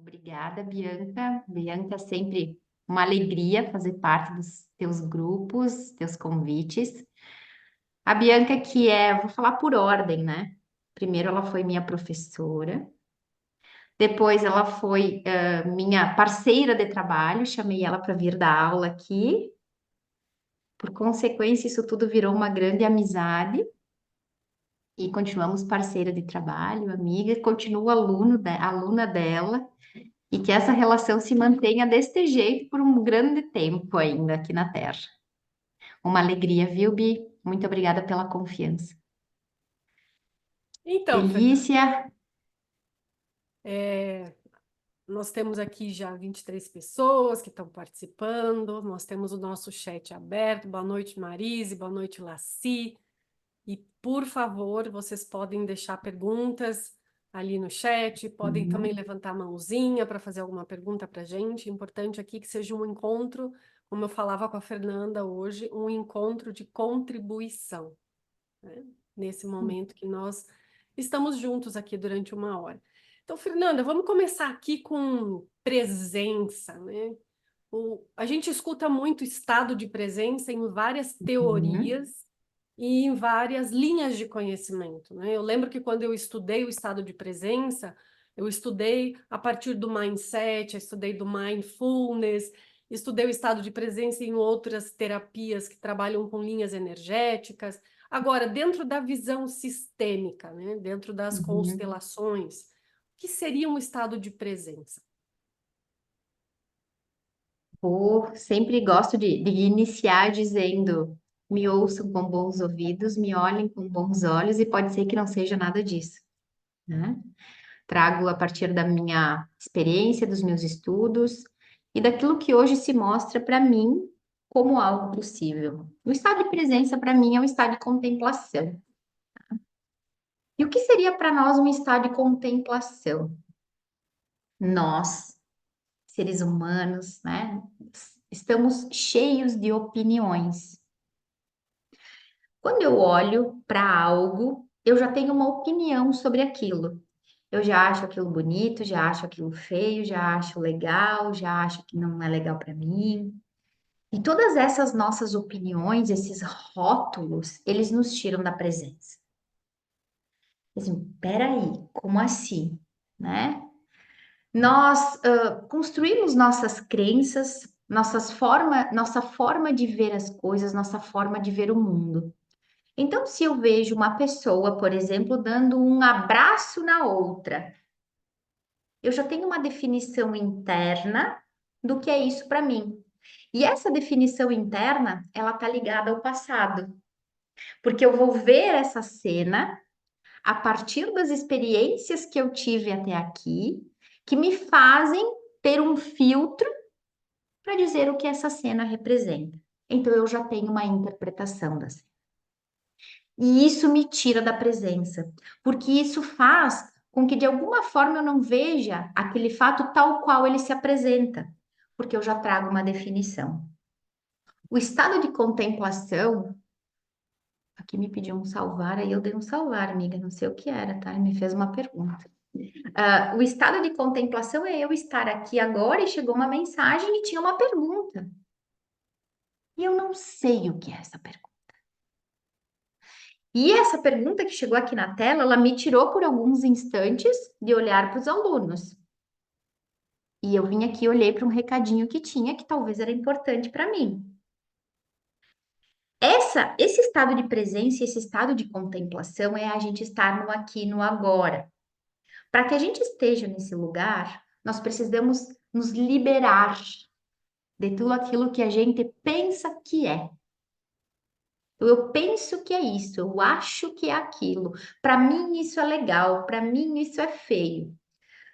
Obrigada, Bianca. Bianca, sempre uma alegria fazer parte dos teus grupos, teus convites. A Bianca, vou falar por ordem, né? Primeiro, ela foi minha professora. Depois, ela foi minha parceira de trabalho. Chamei ela para vir dar aula aqui. Por consequência, isso tudo virou uma grande amizade. E continuamos parceira de trabalho, amiga. Continuo aluna dela. E que essa relação se mantenha deste jeito por um grande tempo ainda aqui na Terra. Uma alegria, viu, Bi? Muito obrigada pela confiança. Então, Fernanda, Felícia, nós temos aqui já 23 pessoas que estão participando, nós temos o nosso chat aberto. Boa noite, Marise, boa noite, Laci. E, por favor, vocês podem deixar perguntas ali no chat, podem também levantar a mãozinha para fazer alguma pergunta para a gente. Importante aqui que seja um encontro, como eu falava com a Fernanda hoje, um encontro de contribuição, né? Nesse momento que nós estamos juntos aqui durante uma hora. Então, Fernanda, vamos começar aqui com presença, né? A gente escuta muito estado de presença em várias uhum, teorias e em várias linhas de conhecimento, né? Eu lembro que quando eu estudei o estado de presença, eu estudei a partir do mindset, eu estudei do mindfulness, estudei o estado de presença em outras terapias que trabalham com linhas energéticas. Agora, dentro da visão sistêmica, né? Dentro das uhum. constelações, o que seria um estado de presença? Sempre gosto de iniciar dizendo: me ouçam com bons ouvidos, me olhem com bons olhos, e pode ser que não seja nada disso, né? Trago a partir da minha experiência, dos meus estudos e daquilo que hoje se mostra para mim como algo possível. O estado de presença, para mim, é um estado de contemplação. E o que seria para nós um estado de contemplação? Nós, seres humanos, né, estamos cheios de opiniões. Quando eu olho para algo, eu já tenho uma opinião sobre aquilo. Eu já acho aquilo bonito, já acho aquilo feio, já acho legal, já acho que não é legal para mim. E todas essas nossas opiniões, esses rótulos, eles nos tiram da presença. Assim, peraí, como assim? Né? Nós construímos nossas crenças, nossa forma de ver as coisas, nossa forma de ver o mundo. Então, se eu vejo uma pessoa, por exemplo, dando um abraço na outra, eu já tenho uma definição interna do que é isso para mim. E essa definição interna, ela tá ligada ao passado, porque eu vou ver essa cena a partir das experiências que eu tive até aqui, que me fazem ter um filtro para dizer o que essa cena representa. Então eu já tenho uma interpretação da cena. E isso me tira da presença, porque isso faz com que de alguma forma eu não veja aquele fato tal qual ele se apresenta, porque eu já trago uma definição. O estado de contemplação, aqui me pediu um salvar, aí eu dei um salvar, amiga, não sei o que era, tá? Ele me fez uma pergunta. O estado de contemplação é eu estar aqui agora e chegou uma mensagem e tinha uma pergunta. E eu não sei o que é essa pergunta. E essa pergunta que chegou aqui na tela, ela me tirou por alguns instantes de olhar para os alunos. E eu vim aqui e olhei para um recadinho que tinha, que talvez era importante para mim. Esse estado de presença, esse estado de contemplação é a gente estar no aqui, no agora. Para que a gente esteja nesse lugar, nós precisamos nos liberar de tudo aquilo que a gente pensa que é. Eu penso que é isso, eu acho que é aquilo. Para mim isso é legal, para mim isso é feio.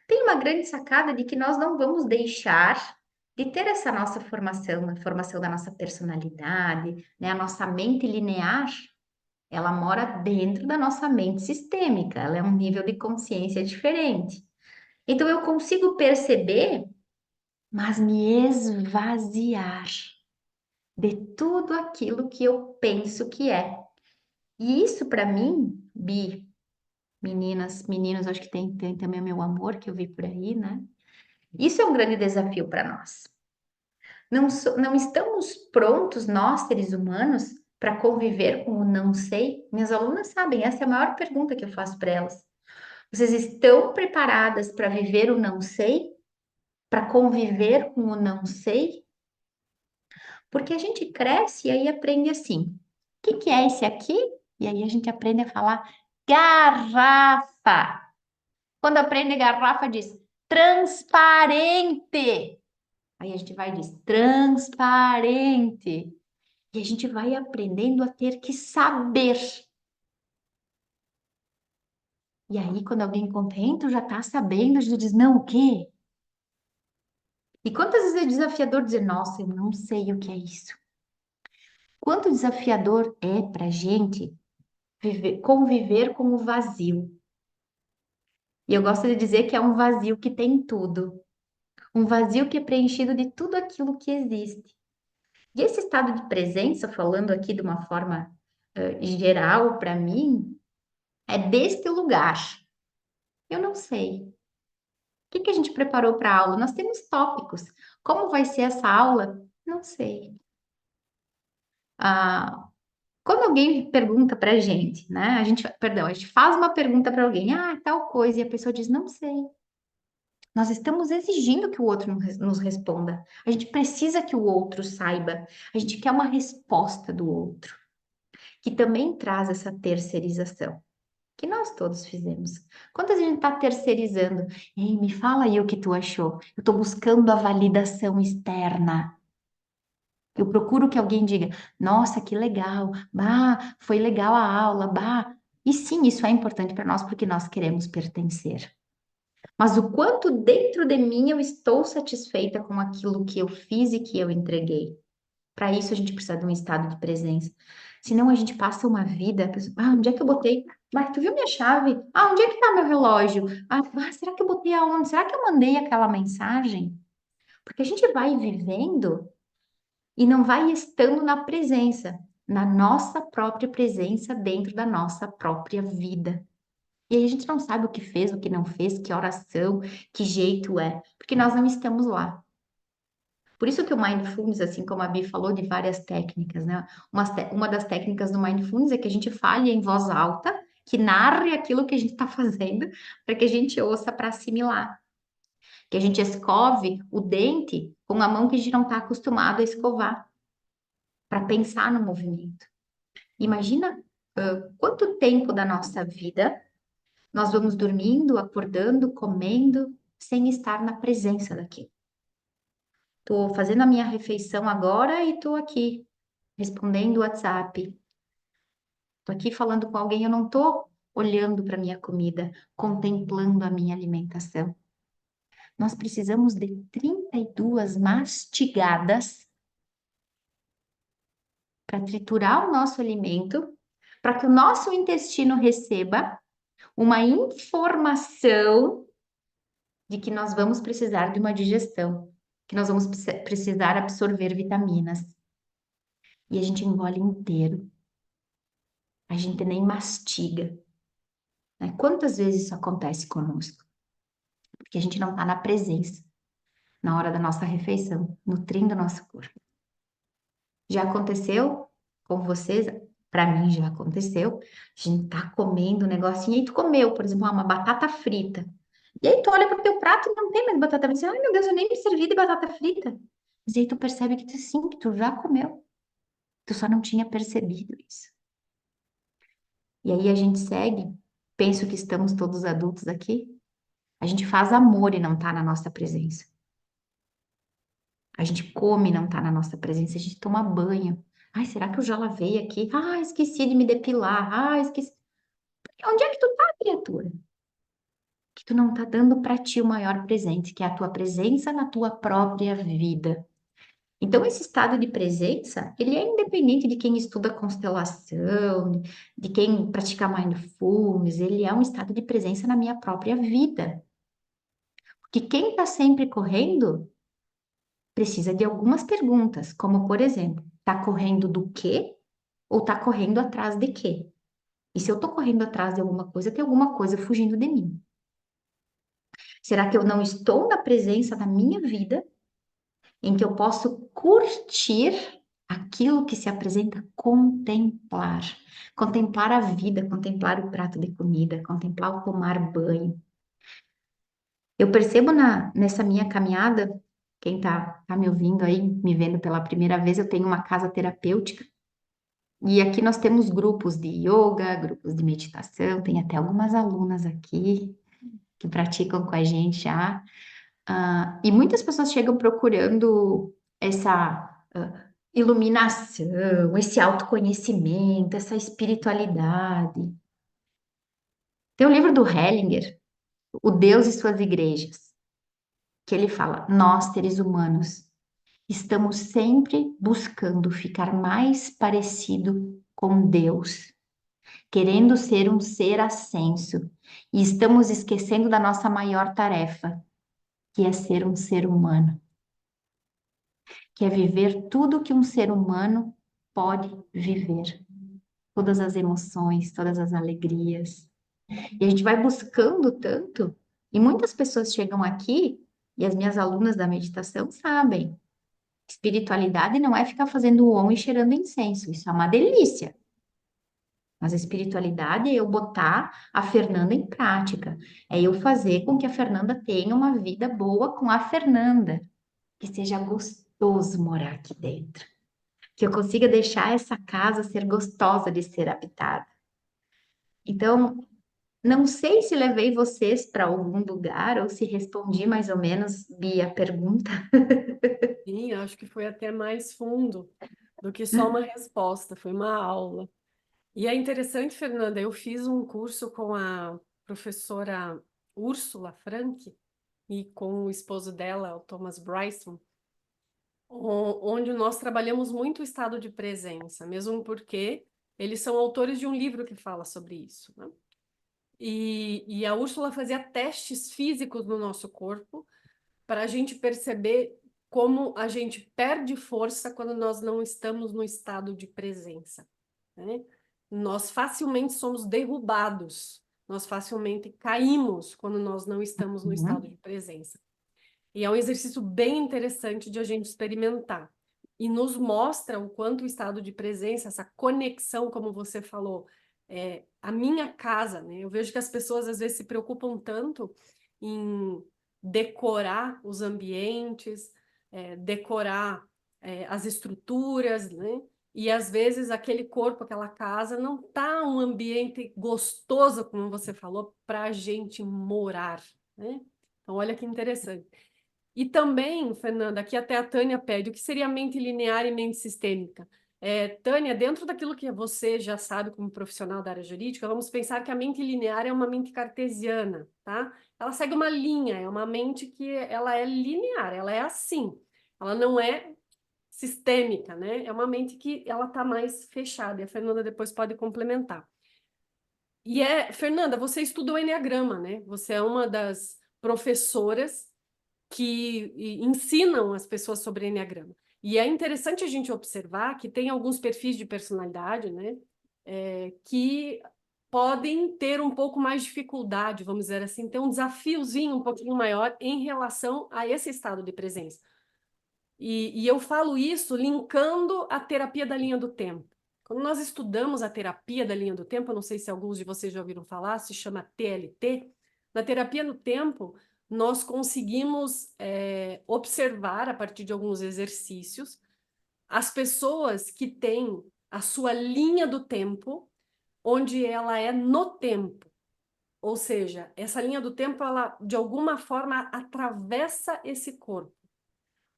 Tem uma grande sacada de que nós não vamos deixar de ter essa nossa formação, a formação da nossa personalidade, né? A nossa mente linear, ela mora dentro da nossa mente sistêmica, ela é um nível de consciência diferente. Então eu consigo perceber, mas me esvaziar de tudo aquilo que eu penso que é. E isso para mim, Bi, meninas, meninos, acho que tem também o meu amor que eu vi por aí, né? Isso é um grande desafio para nós. Não estamos prontos, nós, seres humanos, para conviver com o não sei? Minhas alunas sabem, essa é a maior pergunta que eu faço para elas. Vocês estão preparadas para viver o não sei? Para conviver com o não sei? Porque a gente cresce e aí aprende assim. O que que é esse aqui? E aí a gente aprende a falar garrafa. Quando aprende garrafa, diz transparente. Aí a gente vai e diz transparente. E a gente vai aprendendo a ter que saber. E aí, quando alguém comenta, já tá sabendo, já diz, não, o quê? E quantas vezes é desafiador dizer, nossa, eu não sei o que é isso. Quanto desafiador é pra gente conviver com o vazio. E eu gosto de dizer que é um vazio que tem tudo. Um vazio que é preenchido de tudo aquilo que existe. E esse estado de presença, falando aqui de uma forma geral para mim, é deste lugar. Eu não sei. O que que a gente preparou para a aula? Nós temos tópicos. Como vai ser essa aula? Não sei. Ah, quando alguém pergunta para a gente, né? Perdão, a gente faz uma pergunta para alguém, tal coisa, e a pessoa diz, não sei. Nós estamos exigindo que o outro nos responda. A gente precisa que o outro saiba. A gente quer uma resposta do outro, que também traz essa terceirização, que nós todos fizemos. Quantas a gente está terceirizando? Ei, me fala aí o que tu achou. Eu estou buscando a validação externa. Eu procuro que alguém diga, nossa, que legal, bah, foi legal a aula, bah. E sim, isso é importante para nós porque nós queremos pertencer. Mas o quanto dentro de mim eu estou satisfeita com aquilo que eu fiz e que eu entreguei. Para isso a gente precisa de um estado de presença. Senão a gente passa uma vida, a pessoa, onde é que eu botei? Mas tu viu minha chave? Onde é que tá meu relógio? Será que eu botei aonde? Será que eu mandei aquela mensagem? Porque a gente vai vivendo e não vai estando na presença, na nossa própria presença dentro da nossa própria vida. E aí a gente não sabe o que fez, o que não fez, que oração, que jeito é, porque nós não estamos lá. Por isso que o Mindfulness, assim como a Bi falou de várias técnicas, né? Uma das técnicas do Mindfulness é que a gente fale em voz alta, que narre aquilo que a gente está fazendo, para que a gente ouça para assimilar. Que a gente escove o dente com a mão que a gente não está acostumado a escovar, para pensar no movimento. Imagina, quanto tempo da nossa vida nós vamos dormindo, acordando, comendo, sem estar na presença daquilo. Estou fazendo a minha refeição agora e estou aqui respondendo o WhatsApp. Estou aqui falando com alguém, eu não estou olhando para a minha comida, contemplando a minha alimentação. Nós precisamos de 32 mastigadas para triturar o nosso alimento, para que o nosso intestino receba uma informação de que nós vamos precisar de uma digestão, que nós vamos precisar absorver vitaminas. E a gente engole inteiro. A gente nem mastiga. Né? Quantas vezes isso acontece conosco? Porque a gente não está na presença, na hora da nossa refeição, nutrindo o nosso corpo. Já aconteceu com vocês? Para mim já aconteceu. A gente tá comendo um negocinho e tu comeu, por exemplo, uma batata frita. E aí tu olha pro teu prato e não tem mais batata frita. Ai, meu Deus, eu nem me servi de batata frita. Mas aí tu percebe que tu sim, que tu já comeu. Tu só não tinha percebido isso. E aí a gente segue. Penso que estamos todos adultos aqui. A gente faz amor e não tá na nossa presença. A gente come e não tá na nossa presença. A gente toma banho. Ai, será que eu já lavei aqui? Esqueci de me depilar. Esqueci. Onde é que tu tá, criatura? Que tu não tá dando para ti o maior presente, que é a tua presença na tua própria vida. Então, esse estado de presença, ele é independente de quem estuda constelação, de quem pratica mindfulness, ele é um estado de presença na minha própria vida. Porque quem está sempre correndo precisa de algumas perguntas, como por exemplo, está correndo do quê ou está correndo atrás de quê? E se eu estou correndo atrás de alguma coisa, tem alguma coisa fugindo de mim. Será que eu não estou na presença da minha vida, em que eu posso curtir aquilo que se apresenta, contemplar? Contemplar a vida, contemplar o prato de comida, contemplar o tomar banho. Eu percebo nessa minha caminhada, quem tá me ouvindo aí, me vendo pela primeira vez, eu tenho uma casa terapêutica. E aqui nós temos grupos de yoga, grupos de meditação, tem até algumas alunas aqui que praticam com a gente já. E muitas pessoas chegam procurando essa iluminação, esse autoconhecimento, essa espiritualidade. Tem o livro do Hellinger, O Deus e Suas Igrejas, que ele fala: nós, seres humanos, estamos sempre buscando ficar mais parecido com Deus, querendo ser um ser ascenso, e estamos esquecendo da nossa maior tarefa, que é ser um ser humano, que é viver tudo que um ser humano pode viver, todas as emoções, todas as alegrias. E a gente vai buscando tanto, e muitas pessoas chegam aqui, e as minhas alunas da meditação sabem, espiritualidade não é ficar fazendo om e cheirando incenso, isso é uma delícia. Mas a espiritualidade é eu botar a Fernanda em prática, é eu fazer com que a Fernanda tenha uma vida boa com a Fernanda, que seja gostoso morar aqui dentro, que eu consiga deixar essa casa ser gostosa de ser habitada. Então, não sei se levei vocês para algum lugar ou se respondi mais ou menos, Bia, a pergunta. Sim, acho que foi até mais fundo do que só uma resposta, foi uma aula. E é interessante, Fernanda, eu fiz um curso com a professora Úrsula Frank e com o esposo dela, o Thomas Bryson, onde nós trabalhamos muito o estado de presença, mesmo porque eles são autores de um livro que fala sobre isso, né? E a Úrsula fazia testes físicos no nosso corpo para a gente perceber como a gente perde força quando nós não estamos no estado de presença, né? Nós facilmente somos derrubados, nós facilmente caímos quando nós não estamos no estado Uhum. de presença. E é um exercício bem interessante de a gente experimentar. E nos mostra o quanto o estado de presença, essa conexão, como você falou, a minha casa, né? Eu vejo que as pessoas às vezes se preocupam tanto em decorar os ambientes, decorar as estruturas, né? E às vezes aquele corpo, aquela casa, não tá um ambiente gostoso, como você falou, para a gente morar, né? Então, olha que interessante. E também, Fernanda, aqui até a Tânia pede, o que seria mente linear e mente sistêmica? Tânia, dentro daquilo que você já sabe como profissional da área jurídica, vamos pensar que a mente linear é uma mente cartesiana, tá? Ela segue uma linha, é uma mente que ela é linear, ela é assim, ela não é sistêmica, né? É uma mente que ela está mais fechada, e a Fernanda depois pode complementar. Fernanda, você estuda o Enneagrama, né? Você é uma das professoras que ensinam as pessoas sobre Enneagrama. E é interessante a gente observar que tem alguns perfis de personalidade, né, que podem ter um pouco mais de dificuldade, vamos dizer assim, ter um desafiozinho um pouquinho maior em relação a esse estado de presença. E eu falo isso linkando a terapia da linha do tempo. Quando nós estudamos a terapia da linha do tempo, eu não sei se alguns de vocês já ouviram falar, se chama TLT. Na terapia do tempo, nós conseguimos observar, a partir de alguns exercícios, as pessoas que têm a sua linha do tempo, onde ela é no tempo. Ou seja, essa linha do tempo, ela de alguma forma atravessa esse corpo.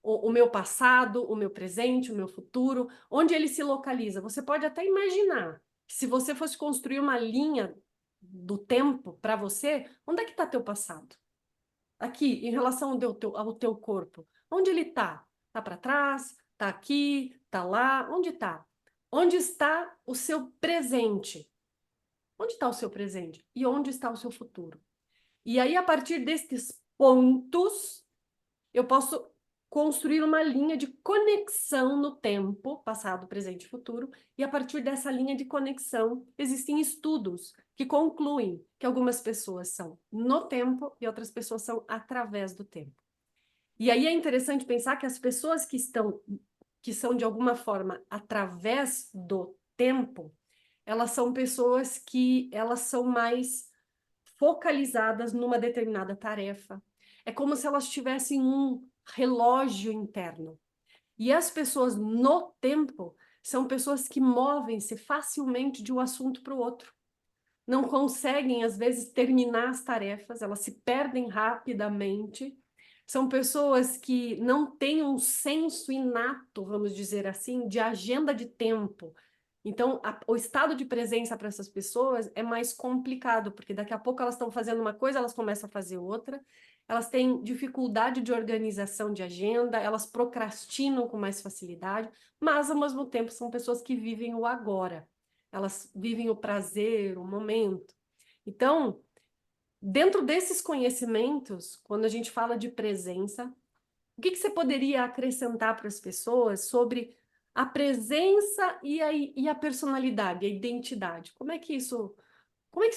O meu passado, o meu presente, o meu futuro, onde ele se localiza. Você pode até imaginar que se você fosse construir uma linha do tempo para você, onde é que está teu passado? Aqui, em relação ao teu corpo. Onde ele está? Está para trás? Está aqui? Está lá? Onde está? Onde está o seu presente? Onde está o seu presente? E onde está o seu futuro? E aí, a partir destes pontos, eu posso construir uma linha de conexão no tempo, passado, presente e futuro, e a partir dessa linha de conexão existem estudos que concluem que algumas pessoas são no tempo e outras pessoas são através do tempo. E aí é interessante pensar que as pessoas que são de alguma forma através do tempo, elas são pessoas que elas são mais focalizadas numa determinada tarefa. É como se elas tivessem um relógio interno. E as pessoas no tempo são pessoas que movem-se facilmente de um assunto para o outro. Não conseguem, às vezes, terminar as tarefas, elas se perdem rapidamente. São pessoas que não têm um senso inato, vamos dizer assim, de agenda de tempo. Então, o estado de presença para essas pessoas é mais complicado, porque daqui a pouco elas estão fazendo uma coisa, elas começam a fazer outra, elas têm dificuldade de organização de agenda, elas procrastinam com mais facilidade, mas, ao mesmo tempo, são pessoas que vivem o agora. Elas vivem o prazer, o momento. Então, dentro desses conhecimentos, quando a gente fala de presença, o que você poderia acrescentar para as pessoas sobre a presença e a personalidade, a identidade? Como é que isso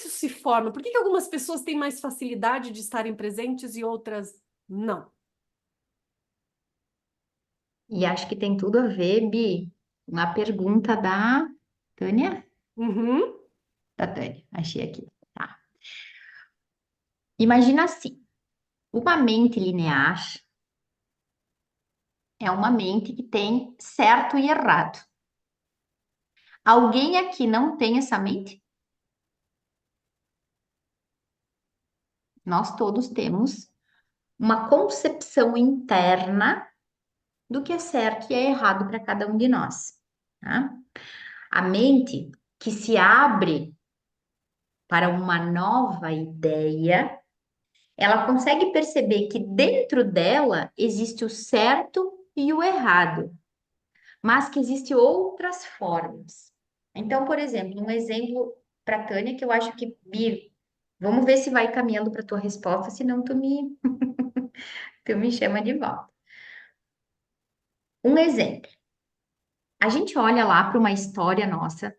se forma? Por que algumas pessoas têm mais facilidade de estarem presentes e outras não? E acho que tem tudo a ver, Bi, uma pergunta da Tânia? Uhum, Da Tânia, achei aqui. Tá. Imagina assim, uma mente linear é uma mente que tem certo e errado. Alguém aqui não tem essa mente? Nós todos temos uma concepção interna do que é certo e é errado para cada um de nós, tá? A mente que se abre para uma nova ideia, ela consegue perceber que dentro dela existe o certo e o errado, mas que existem outras formas. Então, por exemplo, um exemplo para Tânia que eu acho que, Bi, vamos ver se vai caminhando para tua resposta, senão tu me chama de volta. Um exemplo. A gente olha lá para uma história nossa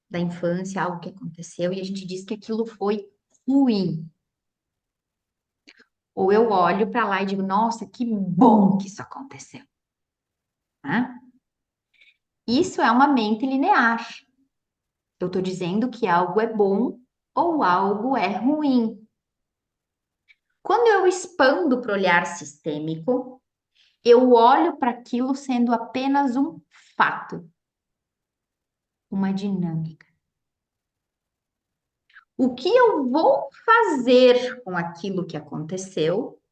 da infância, algo que aconteceu, e a gente diz que aquilo foi ruim. Ou eu olho para lá e digo, nossa, que bom que isso aconteceu, né? Isso é uma mente linear. Eu estou dizendo que algo é bom ou algo é ruim. Quando eu expando para o olhar sistêmico, eu olho para aquilo sendo apenas um fato, uma dinâmica. O que eu vou fazer com aquilo que aconteceu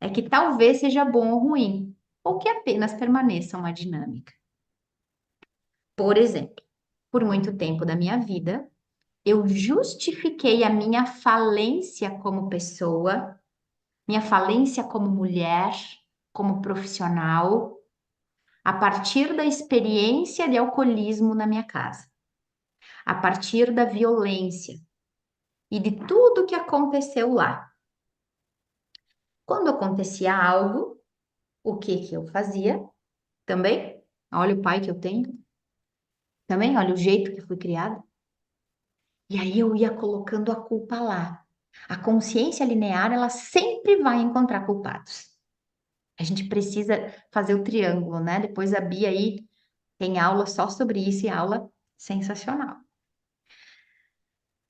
é que talvez seja bom ou ruim, ou que apenas permaneça uma dinâmica. Por exemplo, por muito tempo da minha vida, eu justifiquei a minha falência como pessoa, minha falência como mulher, como profissional, a partir da experiência de alcoolismo na minha casa, a partir da violência e de tudo que aconteceu lá. Quando acontecia algo, o que que eu fazia? Também, olha o pai que eu tenho, também, olha o jeito que fui criada. E aí eu ia colocando a culpa lá. A consciência linear, ela sempre vai encontrar culpados. A gente precisa fazer o triângulo, né? Depois a Bia aí tem aula só sobre isso e aula sensacional.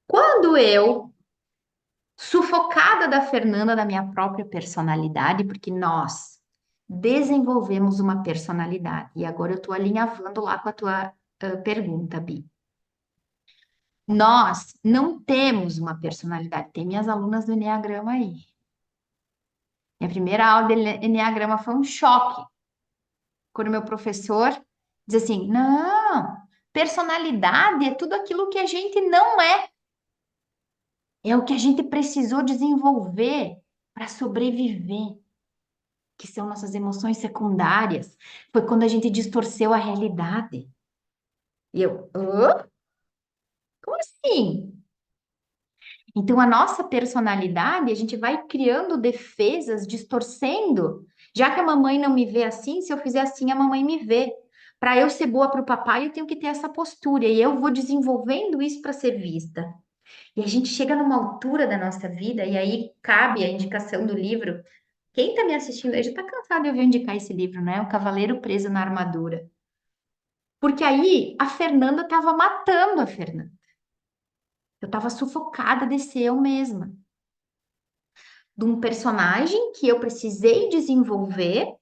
Quando eu, sufocada da Fernanda, da minha própria personalidade, porque nós desenvolvemos uma personalidade, e agora eu estou alinhavando lá com a tua pergunta, Bi. Nós não temos uma personalidade. Tem minhas alunas do Enneagrama aí. Minha primeira aula de Enneagrama foi um choque. Quando meu professor diz assim: não, personalidade é tudo aquilo que a gente não é. É o que a gente precisou desenvolver para sobreviver, que são nossas emoções secundárias. Foi quando a gente distorceu a realidade. E eu, hã? Como assim? Então, a nossa personalidade, a gente vai criando defesas, distorcendo. Já que a mamãe não me vê assim, se eu fizer assim, a mamãe me vê. Para eu ser boa para o papai, eu tenho que ter essa postura. E eu vou desenvolvendo isso para ser vista. E a gente chega numa altura da nossa vida, e aí cabe a indicação do livro. Quem está me assistindo aí já está cansado de ouvir eu indicar esse livro, né? O Cavaleiro Preso na Armadura. Porque aí a Fernanda estava matando a Fernanda. Eu estava sufocada de ser eu mesma. De um personagem que eu precisei desenvolver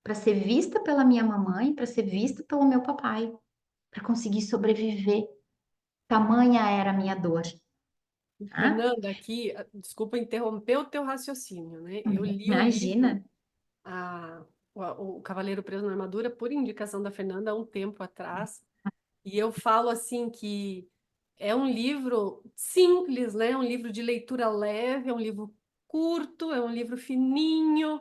para ser vista pela minha mamãe, para ser vista pelo meu papai, para conseguir sobreviver. Tamanha era a minha dor, tá? Fernanda, aqui, desculpa interromper o teu raciocínio, né? Eu li o livro, Imagina. a, o Cavaleiro Preso na Armadura, por indicação da Fernanda, há um tempo atrás, e eu falo assim que é um livro simples, né? É um livro de leitura leve, é um livro curto, é um livro fininho,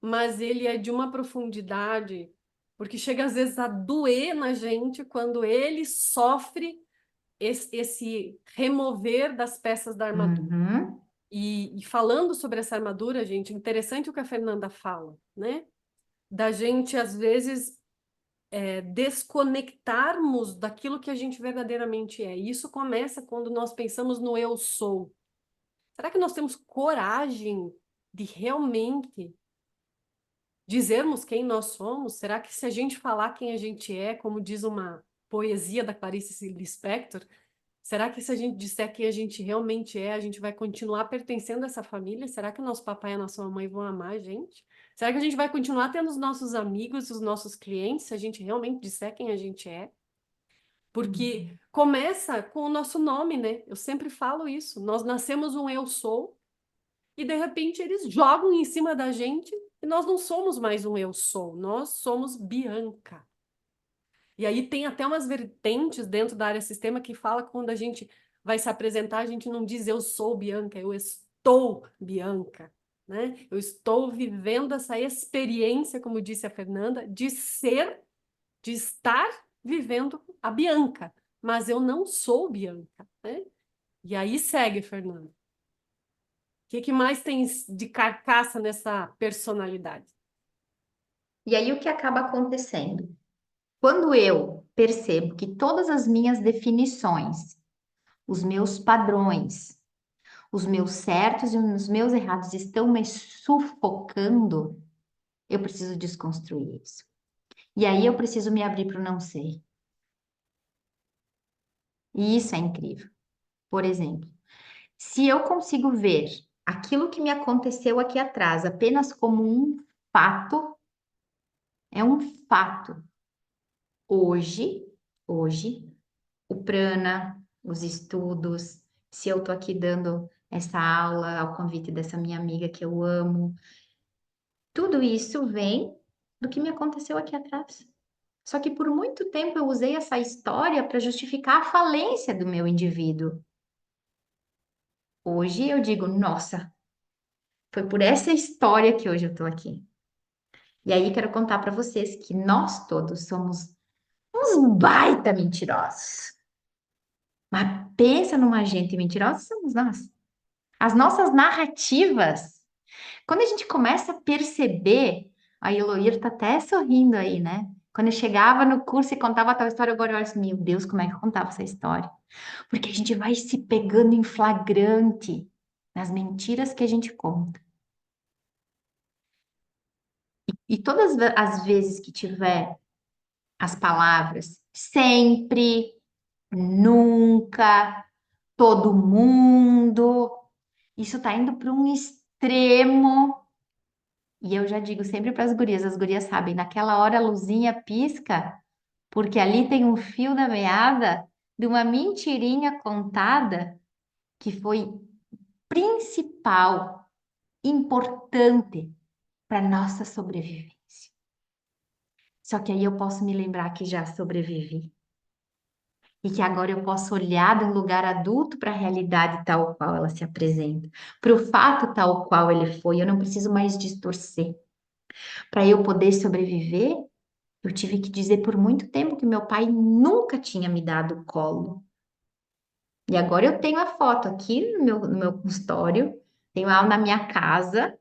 mas ele é de uma profundidade, porque chega às vezes a doer na gente quando ele sofre esse remover das peças da armadura. Uhum. E falando sobre essa armadura, gente, interessante o que a Fernanda fala, né? Da gente, às vezes, desconectarmos daquilo que a gente verdadeiramente é. E isso começa quando nós pensamos no eu sou. Será que nós temos coragem de realmente dizermos quem nós somos? Será que se a gente falar quem a gente é, como diz uma poesia da Clarice Lispector, será que se a gente disser quem a gente realmente é, a gente vai continuar pertencendo a essa família? Será que o nosso papai e a nossa mamãe vão amar a gente? Será que a gente vai continuar tendo os nossos amigos, os nossos clientes, se a gente realmente disser quem a gente é? Porque começa com o nosso nome, né? Eu sempre falo isso. Nós nascemos um eu sou e de repente eles jogam em cima da gente e nós não somos mais um eu sou, nós somos Bianca. E aí tem até umas vertentes dentro da área sistema que fala que quando a gente vai se apresentar, a gente não diz eu sou Bianca, eu estou Bianca, né? Eu estou vivendo essa experiência, como disse a Fernanda, de ser, de estar vivendo a Bianca, mas eu não sou Bianca, né? E aí segue, Fernanda. O que mais tem de carcaça nessa personalidade? E aí o que acaba acontecendo? Quando eu percebo que todas as minhas definições, os meus padrões, os meus certos e os meus errados estão me sufocando, eu preciso desconstruir isso. E aí eu preciso me abrir para o não ser. E isso é incrível. Por exemplo, se eu consigo ver aquilo que me aconteceu aqui atrás apenas como um fato, é um fato. Hoje, o prana, os estudos, se eu tô aqui dando essa aula ao convite dessa minha amiga que eu amo, tudo isso vem do que me aconteceu aqui atrás. Só que por muito tempo eu usei essa história para justificar a falência do meu indivíduo. Hoje eu digo, nossa, foi por essa história que hoje eu tô aqui. E aí quero contar para vocês que nós todos somos uns baita mentirosos. Mas pensa numa gente mentirosa, somos nós. As nossas narrativas, quando a gente começa a perceber, a Eloir tá até sorrindo aí, né? Quando eu chegava no curso e contava tal história, agora eu olho assim, meu Deus, como é que eu contava essa história? Porque a gente vai se pegando em flagrante nas mentiras que a gente conta. E todas as vezes que tiver as palavras sempre, nunca, todo mundo, isso tá indo para um extremo. E eu já digo sempre para as gurias sabem, naquela hora a luzinha pisca, porque ali tem um fio da meada de uma mentirinha contada que foi principal, importante para nossa sobrevivência. Só que aí eu posso me lembrar que já sobrevivi e que agora eu posso olhar de um lugar adulto para a realidade tal qual ela se apresenta, para o fato tal qual ele foi. Eu não preciso mais distorcer. Para eu poder sobreviver, eu tive que dizer por muito tempo que meu pai nunca tinha me dado colo. E agora eu tenho a foto aqui no meu consultório, tenho ela na minha casa,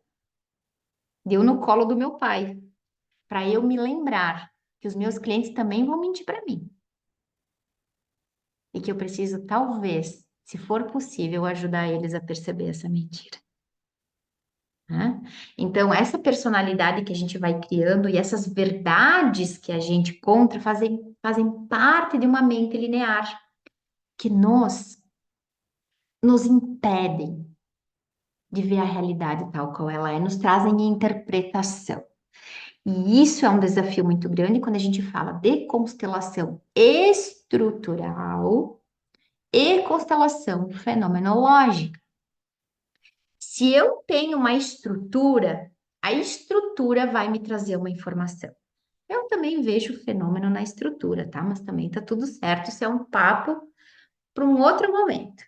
deu no colo do meu pai, para eu me lembrar que os meus clientes também vão mentir para mim. E que eu preciso, talvez, se for possível, ajudar eles a perceber essa mentira. Né? Então, essa personalidade que a gente vai criando e essas verdades que a gente conta fazem parte de uma mente linear que nos impedem de ver a realidade tal qual ela é, nos trazem interpretação. E isso é um desafio muito grande quando a gente fala de constelação estrutural e constelação fenomenológica. Se eu tenho uma estrutura, a estrutura vai me trazer uma informação. Eu também vejo fenômeno na estrutura, tá? Mas também tá tudo certo, isso é um papo para um outro momento.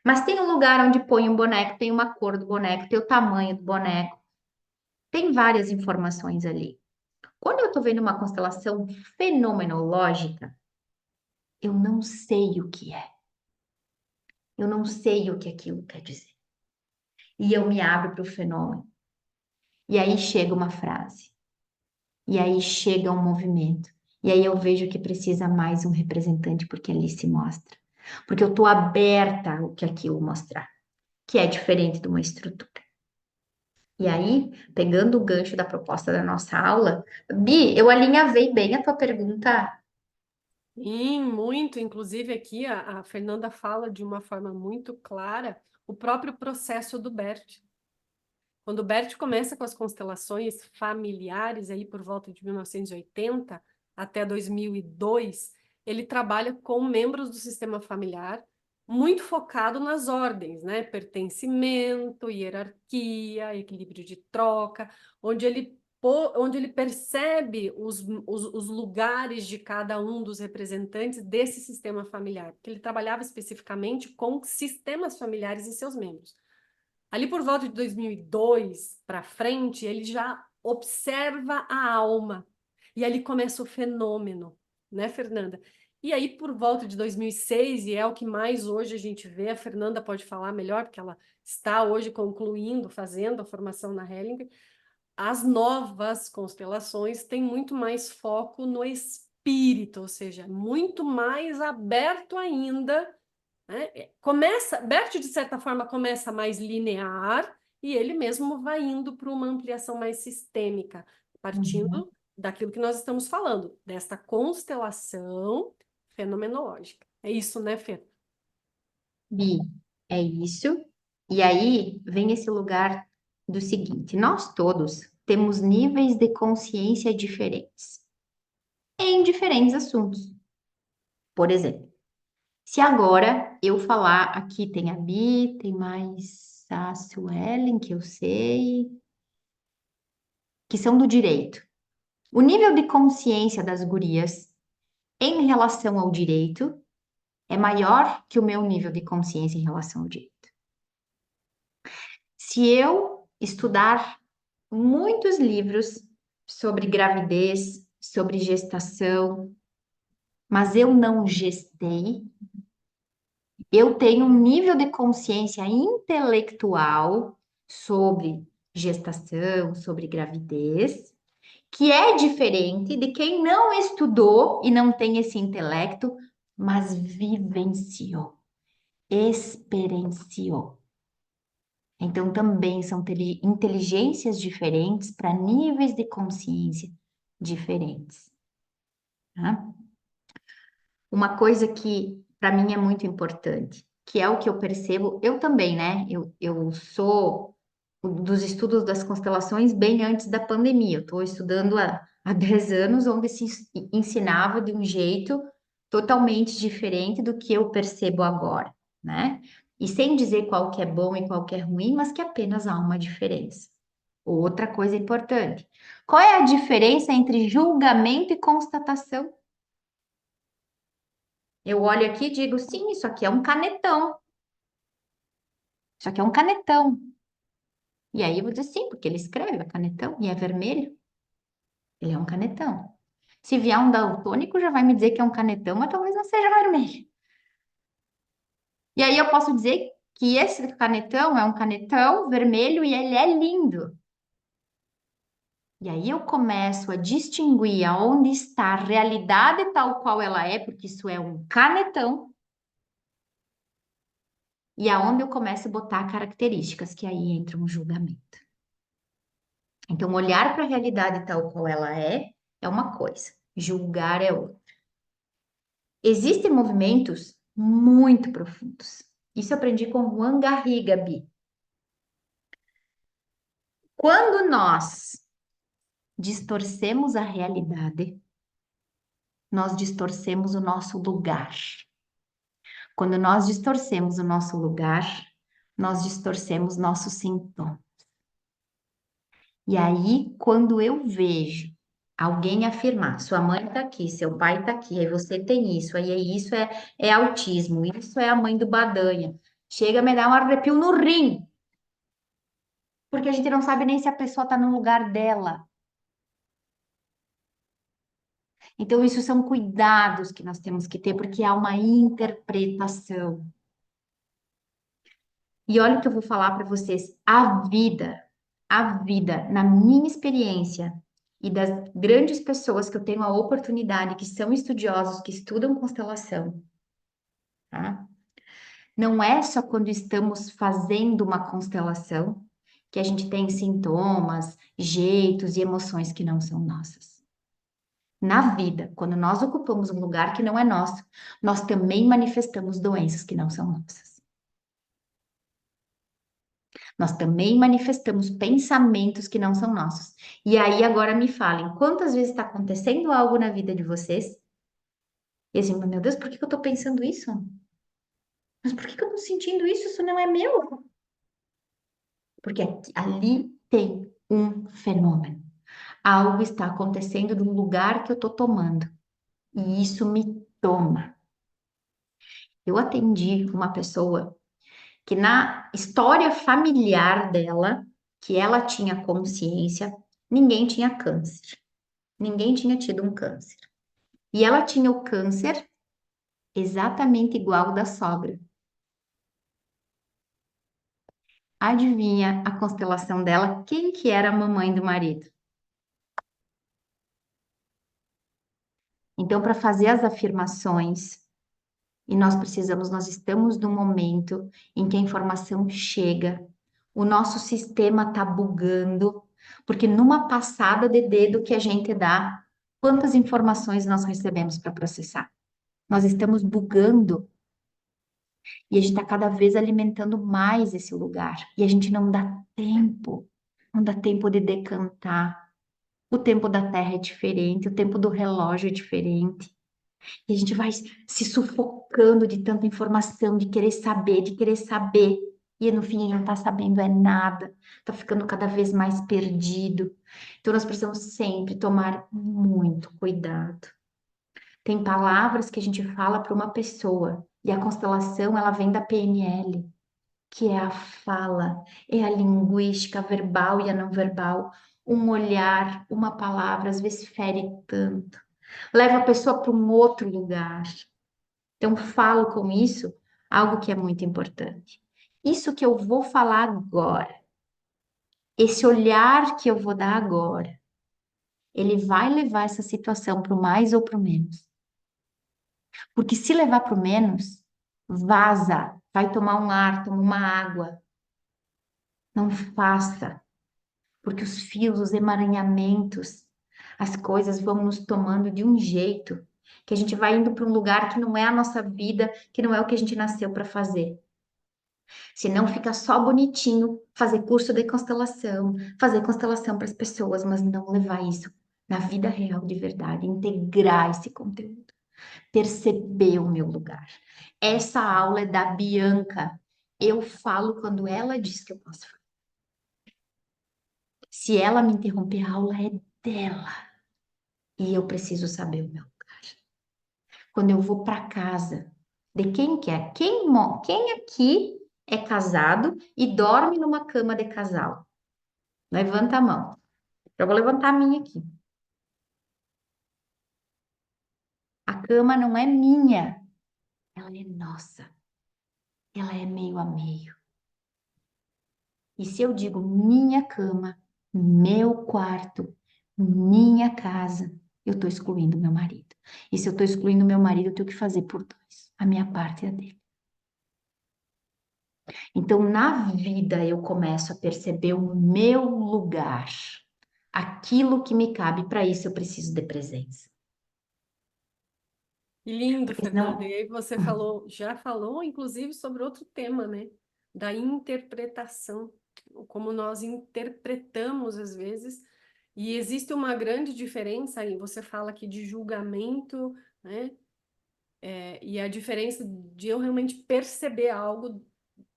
Mas tem um lugar onde põe um boneco, tem uma cor do boneco, tem o tamanho do boneco, tem várias informações ali. Quando eu estou vendo uma constelação fenomenológica, eu não sei o que é. Eu não sei o que aquilo quer dizer. E eu me abro para o fenômeno. E aí chega uma frase. E aí chega um movimento. E aí eu vejo que precisa mais um representante, porque ali se mostra. Porque eu estou aberta ao que aquilo mostrar, que é diferente de uma estrutura. E aí, pegando o gancho da proposta da nossa aula, Bi, eu alinhavei bem a tua pergunta. Sim, muito. Inclusive, aqui a Fernanda fala de uma forma muito clara o próprio processo do Bert. Quando o Bert começa com as constelações familiares, aí por volta de 1980 até 2002, ele trabalha com membros do sistema familiar, muito focado nas ordens, né? Pertencimento, hierarquia, equilíbrio de troca, onde ele percebe os lugares de cada um dos representantes desse sistema familiar, porque ele trabalhava especificamente com sistemas familiares e seus membros. Ali por volta de 2002 para frente, ele já observa a alma. E ali começa o fenômeno, né, Fernanda? E aí, por volta de 2006, e é o que mais hoje a gente vê, a Fernanda pode falar melhor, porque ela está hoje concluindo, fazendo a formação na Hellinger, as novas constelações têm muito mais foco no espírito, ou seja, muito mais aberto ainda, né? Bert, de certa forma, começa mais linear e ele mesmo vai indo para uma ampliação mais sistêmica, Uhum. partindo daquilo que nós estamos falando, desta constelação fenomenológica. É isso, né, Fê? Bi, é isso. E aí vem esse lugar do seguinte: nós todos temos níveis de consciência diferentes em diferentes assuntos. Por exemplo, se agora eu falar aqui tem a Bi, tem mais a Suelen, que eu sei, que são do direito. O nível de consciência das gurias em relação ao direito é maior que o meu nível de consciência em relação ao direito. Se eu estudar muitos livros sobre gravidez, sobre gestação, mas eu não gestei, eu tenho um nível de consciência intelectual sobre gestação, sobre gravidez, que é diferente de quem não estudou e não tem esse intelecto, mas vivenciou, experienciou. Então, também são inteligências diferentes para níveis de consciência diferentes. Tá? Uma coisa que para mim é muito importante, que é o que eu percebo, eu também, né? Eu sou dos estudos das constelações bem antes da pandemia. Eu estou estudando há 10 anos, onde se ensinava de um jeito totalmente diferente do que eu percebo agora, né? E sem dizer qual que é bom e qual que é ruim, mas que apenas há uma diferença. Outra coisa importante. Qual é a diferença entre julgamento e constatação? Eu olho aqui e digo, sim, isso aqui é um canetão. Isso aqui é um canetão. E aí eu vou dizer, sim, porque ele escreve, é canetão e é vermelho. Ele é um canetão. Se vier um daltônico, já vai me dizer que é um canetão, mas talvez não seja vermelho. E aí eu posso dizer que esse canetão é um canetão vermelho e ele é lindo. E aí eu começo a distinguir aonde está a realidade tal qual ela é, porque isso é um canetão, e aonde eu começo a botar características, que aí entra um julgamento. Então, olhar para a realidade tal qual ela é uma coisa, julgar é outra. Existem movimentos muito profundos. Isso eu aprendi com Juan Garriga, Bi. Quando nós distorcemos a realidade, nós distorcemos o nosso lugar. Quando nós distorcemos o nosso lugar, nós distorcemos nossos sintomas. E aí, quando eu vejo alguém afirmar, sua mãe tá aqui, seu pai tá aqui, aí você tem isso, aí isso é autismo, isso é a mãe do Badanha, chega a me dar um arrepio no rim, porque a gente não sabe nem se a pessoa tá no lugar dela. Então, isso são cuidados que nós temos que ter, porque há uma interpretação. E olha o que eu vou falar para vocês, a vida, na minha experiência e das grandes pessoas que eu tenho a oportunidade, que são estudiosos, que estudam constelação, tá? Não é só quando estamos fazendo uma constelação que a gente tem sintomas, jeitos e emoções que não são nossas. Na vida, quando nós ocupamos um lugar que não é nosso, nós também manifestamos doenças que não são nossas. Nós também manifestamos pensamentos que não são nossos. E aí, agora me falem, quantas vezes está acontecendo algo na vida de vocês? E assim, meu Deus, por que que eu estou pensando isso? Mas por que que eu estou sentindo isso? Isso não é meu. Porque ali tem um fenômeno. Algo está acontecendo no lugar que eu estou tomando. E isso me toma. Eu atendi uma pessoa que na história familiar dela, que ela tinha consciência, ninguém tinha câncer. Ninguém tinha tido um câncer. E ela tinha o câncer exatamente igual ao da sogra. Adivinha a constelação dela? Quem que era a mamãe do marido? Então, para fazer as afirmações, e nós estamos num momento em que a informação chega, o nosso sistema está bugando, porque numa passada de dedo que a gente dá, quantas informações nós recebemos para processar? Nós estamos bugando e a gente está cada vez alimentando mais esse lugar. E a gente não dá tempo, não dá tempo de decantar. O tempo da Terra é diferente, o tempo do relógio é diferente. E a gente vai se sufocando de tanta informação, de querer saber, de querer saber. E no fim ele não está sabendo é nada, está ficando cada vez mais perdido. Então nós precisamos sempre tomar muito cuidado. Tem palavras que a gente fala para uma pessoa e a constelação ela vem da PNL, que é a fala, é a linguística verbal e a não verbal. Um olhar, uma palavra, às vezes fere tanto, leva a pessoa para um outro lugar. Então, falo com isso algo que é muito importante. Isso que eu vou falar agora, esse olhar que eu vou dar agora, ele vai levar essa situação para o mais ou para o menos. Porque se levar para o menos, vaza, vai tomar um ar, toma uma água. Não faça, porque os fios, os emaranhamentos, as coisas vão nos tomando de um jeito que a gente vai indo para um lugar que não é a nossa vida, que não é o que a gente nasceu para fazer. Senão fica só bonitinho fazer curso de constelação, fazer constelação para as pessoas, mas não levar isso na vida real de verdade, integrar esse conteúdo, perceber o meu lugar. Essa aula é da Bianca. Eu falo quando ela diz que eu posso falar. Se ela me interromper, a aula é dela. E eu preciso saber o meu lugar. Quando eu vou para casa, de quem que é? Quem aqui é casado e dorme numa cama de casal? Levanta a mão. Eu vou levantar a minha aqui. A cama não é minha, ela é nossa. Ela é meio a meio. E se eu digo minha cama, meu quarto, minha casa, eu estou excluindo meu marido. E se eu estou excluindo meu marido, eu tenho que fazer por dois. A minha parte é a dele. Então, na vida, eu começo a perceber o meu lugar, aquilo que me cabe. Para isso, eu preciso de presença. Que lindo, Porque Fernanda. E senão, aí você falou, já falou, inclusive, sobre outro tema, né? Da interpretação, como nós interpretamos às vezes. E existe uma grande diferença aí. Você fala aqui de julgamento, né? E a diferença de eu realmente perceber algo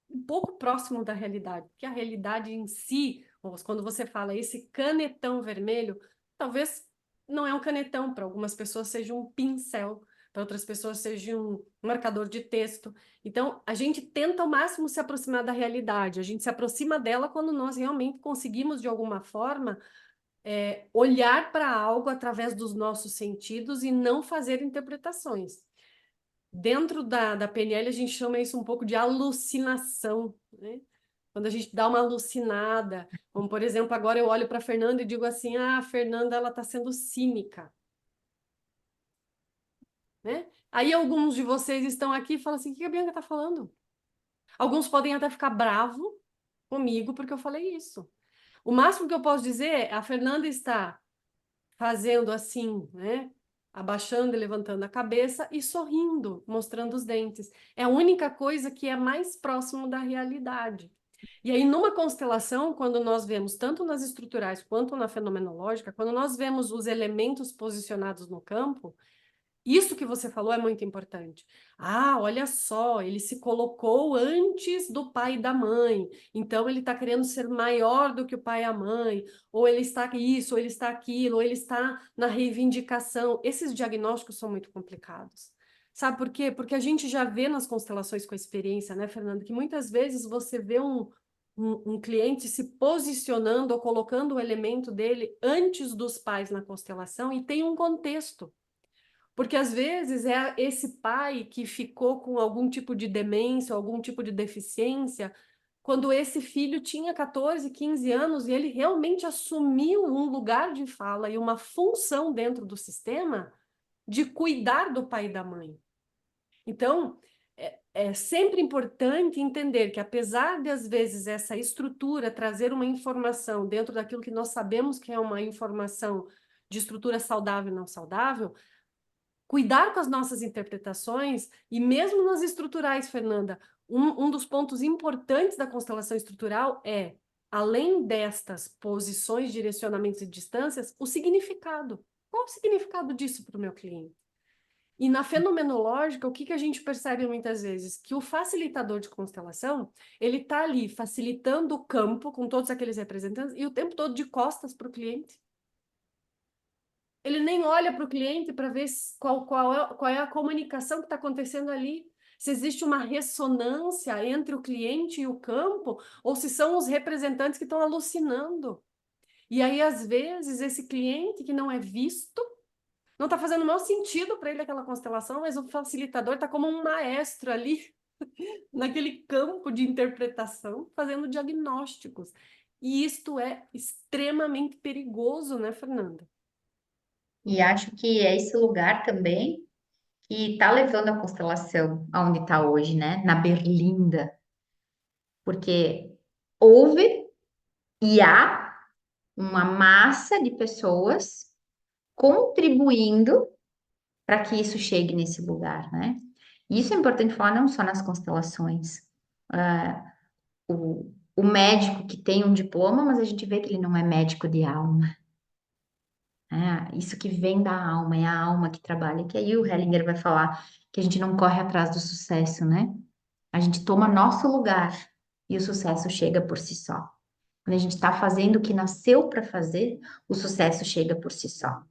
um pouco próximo da realidade, porque a realidade em si, quando você fala esse canetão vermelho, talvez não é um canetão, para algumas pessoas seja um pincel, para outras pessoas seja um marcador de texto. Então, a gente tenta ao máximo se aproximar da realidade, a gente se aproxima dela quando nós realmente conseguimos, de alguma forma, olhar para algo através dos nossos sentidos e não fazer interpretações. Dentro da PNL, a gente chama isso um pouco de alucinação, né? Quando a gente dá uma alucinada, como por exemplo, agora eu olho para a Fernanda e digo assim: ah, a Fernanda ela está sendo cínica, né? Aí alguns de vocês estão aqui e falam assim: o que a Bianca está falando? Alguns podem até ficar bravo comigo porque eu falei isso. O máximo que eu posso dizer é: a Fernanda está fazendo assim, né? Abaixando e levantando a cabeça e sorrindo, mostrando os dentes. É a única coisa que é mais próximo da realidade. E aí, numa constelação, quando nós vemos, tanto nas estruturais quanto na fenomenológica, quando nós vemos os elementos posicionados no campo, isso que você falou é muito importante. Ah, olha só, ele se colocou antes do pai e da mãe, então ele está querendo ser maior do que o pai e a mãe, ou ele está isso, ou ele está aquilo, ou ele está na reivindicação. Esses diagnósticos são muito complicados. Sabe por quê? Porque a gente já vê nas constelações com a experiência, né, Fernando, que muitas vezes você vê um cliente se posicionando ou colocando o elemento dele antes dos pais na constelação e tem um contexto. Porque às vezes é esse pai que ficou com algum tipo de demência, algum tipo de deficiência, quando esse filho tinha 14, 15 anos e ele realmente assumiu um lugar de fala e uma função dentro do sistema de cuidar do pai e da mãe. Então, é sempre importante entender que, apesar de, às vezes, essa estrutura trazer uma informação dentro daquilo que nós sabemos que é uma informação de estrutura saudável e não saudável, cuidar com as nossas interpretações, e mesmo nas estruturais, Fernanda, um dos pontos importantes da constelação estrutural é, além destas posições, direcionamentos e distâncias, o significado. Qual o significado disso para o meu cliente? E na fenomenológica, o que a gente percebe muitas vezes? Que o facilitador de constelação, ele está ali facilitando o campo com todos aqueles representantes e o tempo todo de costas para o cliente. Ele nem olha para o cliente para ver qual é a comunicação que está acontecendo ali. Se existe uma ressonância entre o cliente e o campo, ou se são os representantes que estão alucinando. E aí, às vezes, esse cliente que não é visto, não está fazendo o menor sentido para ele aquela constelação, mas o facilitador está como um maestro ali, naquele campo de interpretação, fazendo diagnósticos. E isto é extremamente perigoso, né, Fernanda? e acho que é esse lugar também que está levando a constelação aonde está hoje, né? Na Berlinda, porque houve e há uma massa de pessoas contribuindo para que isso chegue nesse lugar, né? E isso é importante falar não só nas constelações. Ah, o médico que tem um diploma, mas a gente vê que ele não é médico de alma. Né? Isso que vem da alma, é a alma que trabalha. Que aí o Hellinger vai falar que a gente não corre atrás do sucesso, né? A gente toma nosso lugar e o sucesso chega por si só. Quando a gente está fazendo o que nasceu para fazer, o sucesso chega por si só.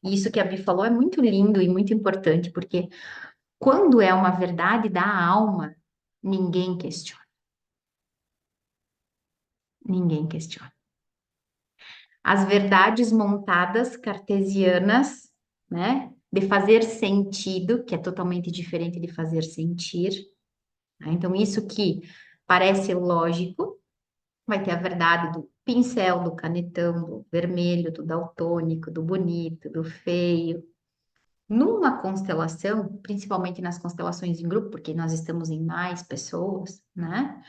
E isso que a Bi falou é muito lindo e muito importante, porque quando é uma verdade da alma, ninguém questiona. Ninguém questiona. As verdades montadas cartesianas, né, de fazer sentido, que é totalmente diferente de fazer sentir, né? Então, isso que parece lógico, vai ter a verdade do pincel, do canetão, do vermelho, do daltônico, do bonito, do feio. Numa constelação, principalmente nas constelações em grupo, porque nós estamos em mais pessoas, né?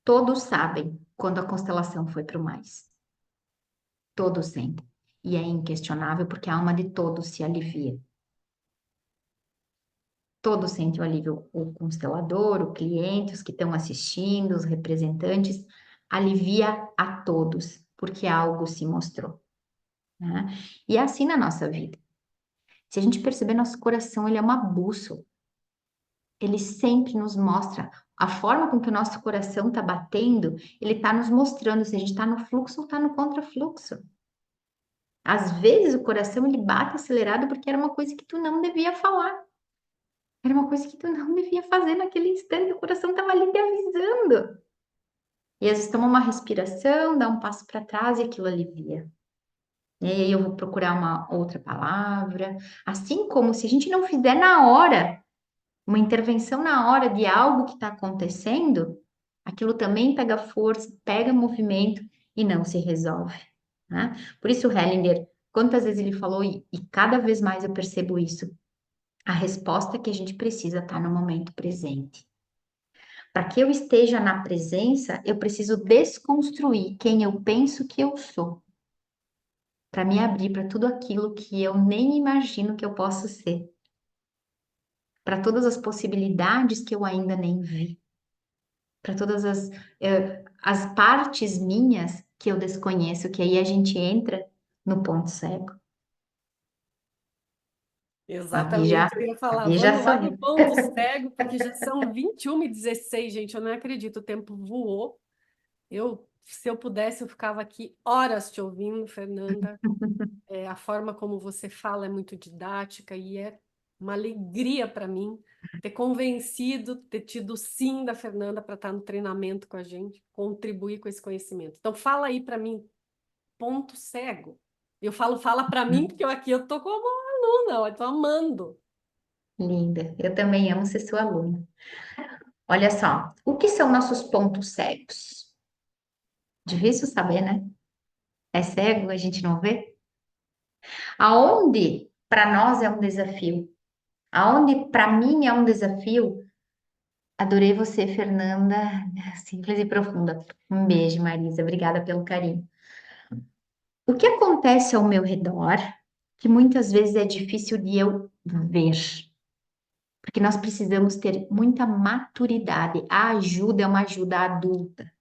Todos sabem quando a constelação foi para o mais. Todos sentem. E é inquestionável porque a alma de todos se alivia. Todos sentem o alívio, o constelador, o cliente, os que estão assistindo, os representantes, alivia a todos, porque algo se mostrou, né? E é assim na nossa vida. Se a gente perceber, nosso coração, ele é uma bússola. Ele sempre nos mostra a forma com que o nosso coração está batendo, ele está nos mostrando se a gente está no fluxo ou está no contrafluxo. Às vezes o coração ele bate acelerado porque era uma coisa que tu não devia falar. Era uma coisa que tu não devia fazer naquele instante, o coração estava ali te avisando. E às vezes toma uma respiração, dá um passo para trás e aquilo alivia. E aí eu vou procurar uma outra palavra. Assim como se a gente não fizer na hora, uma intervenção na hora de algo que está acontecendo, aquilo também pega força, pega movimento e não se resolve, né? Por isso o Hellinger, quantas vezes ele falou, e cada vez mais eu percebo isso, a resposta que a gente precisa estar no momento presente. Para que eu esteja na presença, eu preciso desconstruir quem eu penso que eu sou, para me abrir para tudo aquilo que eu nem imagino que eu posso ser, para todas as possibilidades que eu ainda nem vi, para todas as partes minhas que eu desconheço, que aí a gente entra no ponto cego. Exatamente, eu ia A falar, Bia já vamos lá no sorriu. ponto cego, porque já são 21h16, gente, eu não acredito, o tempo voou. Se eu pudesse, eu ficava aqui horas te ouvindo, Fernanda. A forma como você fala é muito didática e é uma alegria para mim ter convencido, ter tido o sim da Fernanda para estar no treinamento com a gente, contribuir com esse conhecimento. Então, fala aí para mim, ponto cego. Eu falo, fala para mim, porque eu tô como aluna, ó, eu tô amando. Linda, eu também amo ser sua aluna. Olha só, o que são nossos pontos cegos? Difícil saber, né? É cego, a gente não vê? Aonde para nós é um desafio? Aonde para mim é um desafio? Adorei você, Fernanda, simples e profunda. Um beijo, Marisa, obrigada pelo carinho. O que acontece ao meu redor que muitas vezes é difícil de eu ver? Porque nós precisamos ter muita maturidade. A ajuda é uma ajuda adulta.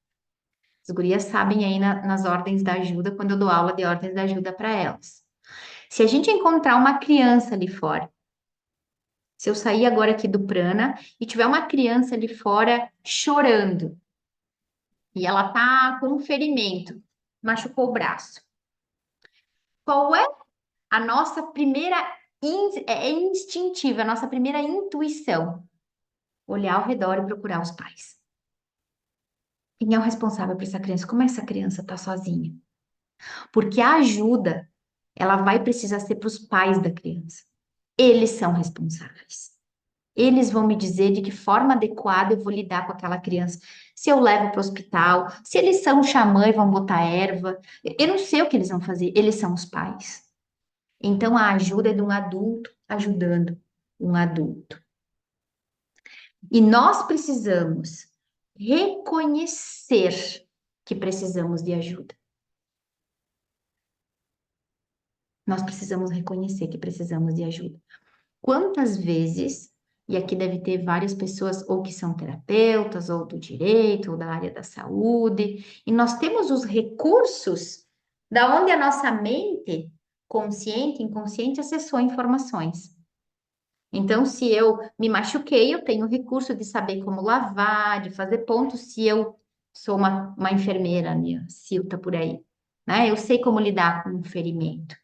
As gurias sabem aí nas ordens da ajuda, quando eu dou aula de ordens da ajuda para elas. Se a gente encontrar uma criança ali fora, se eu sair agora aqui do Prana e tiver uma criança ali fora chorando, e ela tá com um ferimento, machucou o braço. Qual é a nossa primeira é instintiva, a nossa primeira intuição? Olhar ao redor e procurar os pais. Quem é o responsável por essa criança? Como essa criança está sozinha? Porque a ajuda, ela vai precisar ser para os pais da criança. Eles são responsáveis. Eles vão me dizer de que forma adequada eu vou lidar com aquela criança. Se eu levo para o hospital, se eles são xamã e vão botar erva. Eu não sei o que eles vão fazer. Eles são os pais. Então a ajuda é de um adulto ajudando um adulto. E nós precisamos reconhecer que precisamos de ajuda. Nós precisamos reconhecer que precisamos de ajuda. Quantas vezes, e aqui deve ter várias pessoas, ou que são terapeutas, ou do direito, ou da área da saúde, e nós temos os recursos da onde a nossa mente, consciente, inconsciente, acessou informações. Então, se eu me machuquei, eu tenho o recurso de saber como lavar, de fazer pontos, se eu sou uma enfermeira, minha Sil tá por aí, né? Eu sei como lidar com um ferimento.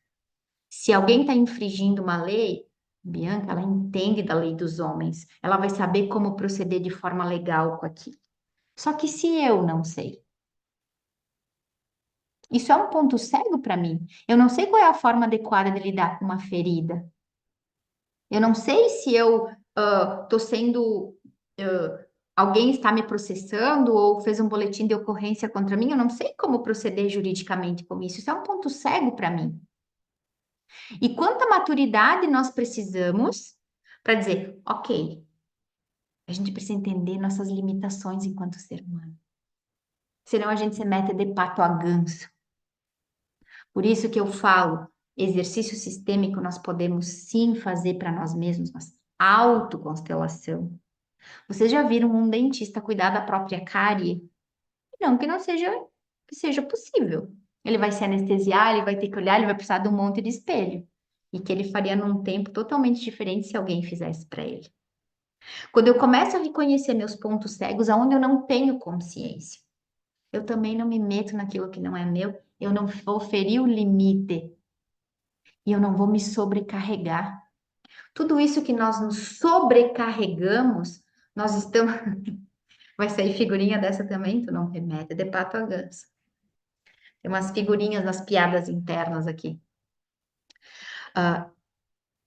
Se alguém está infringindo uma lei, Bianca, ela entende da lei dos homens. Ela vai saber como proceder de forma legal com aquilo. Só que se eu não sei, isso é um ponto cego para mim. Eu não sei qual é a forma adequada de lidar com uma ferida. Eu não sei se eu estou sendo. Alguém está me processando ou fez um boletim de ocorrência contra mim. Eu não sei como proceder juridicamente com isso. Isso é um ponto cego para mim. E quanta maturidade nós precisamos para dizer, ok, a gente precisa entender nossas limitações enquanto ser humano. Senão a gente se mete de pato a ganso. Por isso que eu falo, exercício sistêmico nós podemos sim fazer para nós mesmos, mas autoconstelação. Vocês já viram um dentista cuidar da própria cárie? Não que não seja que seja possível. Ele vai se anestesiar, ele vai ter que olhar, ele vai precisar de um monte de espelho. E que ele faria num tempo totalmente diferente se alguém fizesse para ele. Quando eu começo a reconhecer meus pontos cegos, aonde eu não tenho consciência, eu também não me meto naquilo que não é meu, eu não vou ferir o limite e eu não vou me sobrecarregar. Tudo isso que nós nos sobrecarregamos, nós estamos. Vai sair figurinha dessa também? Tu não remete de pato a ganso. Tem umas figurinhas nas piadas internas aqui.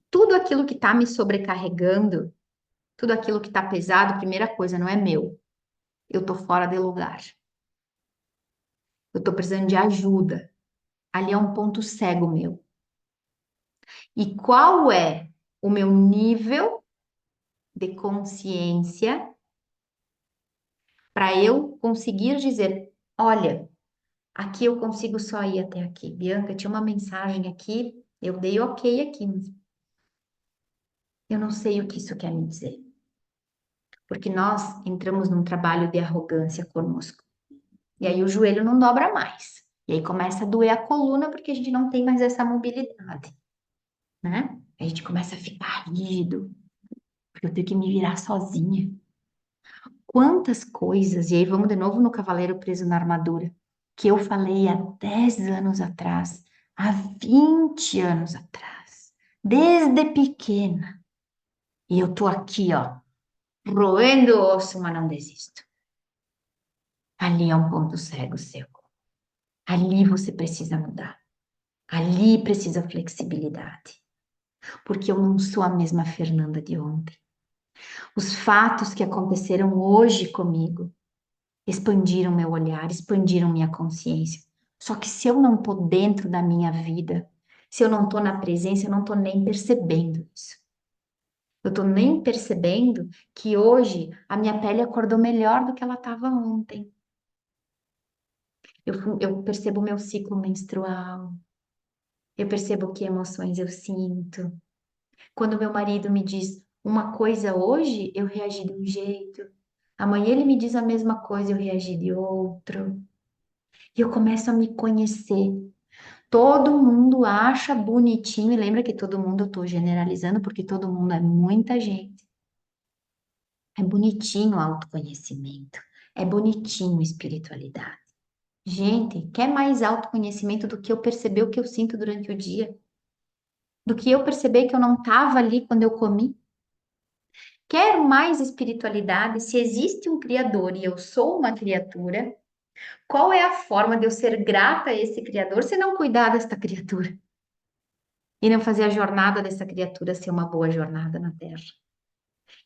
Tudo aquilo que está me sobrecarregando, tudo aquilo que está pesado, primeira coisa, não é meu. Eu tô fora de lugar. Eu tô precisando de ajuda. Ali é um ponto cego meu. E qual é o meu nível de consciência para eu conseguir dizer, olha, aqui eu consigo só ir até aqui. Bianca, tinha uma mensagem aqui, eu dei ok aqui, mas eu não sei o que isso quer me dizer. Porque nós entramos num trabalho de arrogância conosco. E aí o joelho não dobra mais. E aí começa a doer a coluna porque a gente não tem mais essa mobilidade, né? A gente começa a ficar rígido, porque eu tenho que me virar sozinha. Quantas coisas, e aí vamos de novo no cavaleiro preso na armadura, que eu falei há 10 anos atrás, há 20 anos atrás, desde pequena. E eu tô aqui, ó, roendo o osso, mas não desisto. Ali é um ponto cego seu. Ali você precisa mudar. Ali precisa flexibilidade. Porque eu não sou a mesma Fernanda de ontem. Os fatos que aconteceram hoje comigo expandiram meu olhar, expandiram minha consciência. Só que se eu não tô dentro da minha vida, se eu não tô na presença, eu não tô nem percebendo isso. Eu tô nem percebendo que hoje a minha pele acordou melhor do que ela estava ontem. Eu percebo o meu ciclo menstrual. Eu percebo que emoções eu sinto. Quando meu marido me diz uma coisa hoje, eu reagi de um jeito. Amanhã ele me diz a mesma coisa, eu reagi de outro. E eu começo a me conhecer. Todo mundo acha bonitinho, e lembra que todo mundo, eu tô generalizando, porque todo mundo é muita gente. É bonitinho o autoconhecimento. É bonitinho a espiritualidade. Gente, quer mais autoconhecimento do que eu perceber o que eu sinto durante o dia? Do que eu perceber que eu não estava ali quando eu comi? Quer mais espiritualidade? Se existe um Criador e eu sou uma criatura, qual é a forma de eu ser grata a esse Criador se não cuidar desta criatura? E não fazer a jornada dessa criatura ser uma boa jornada na Terra.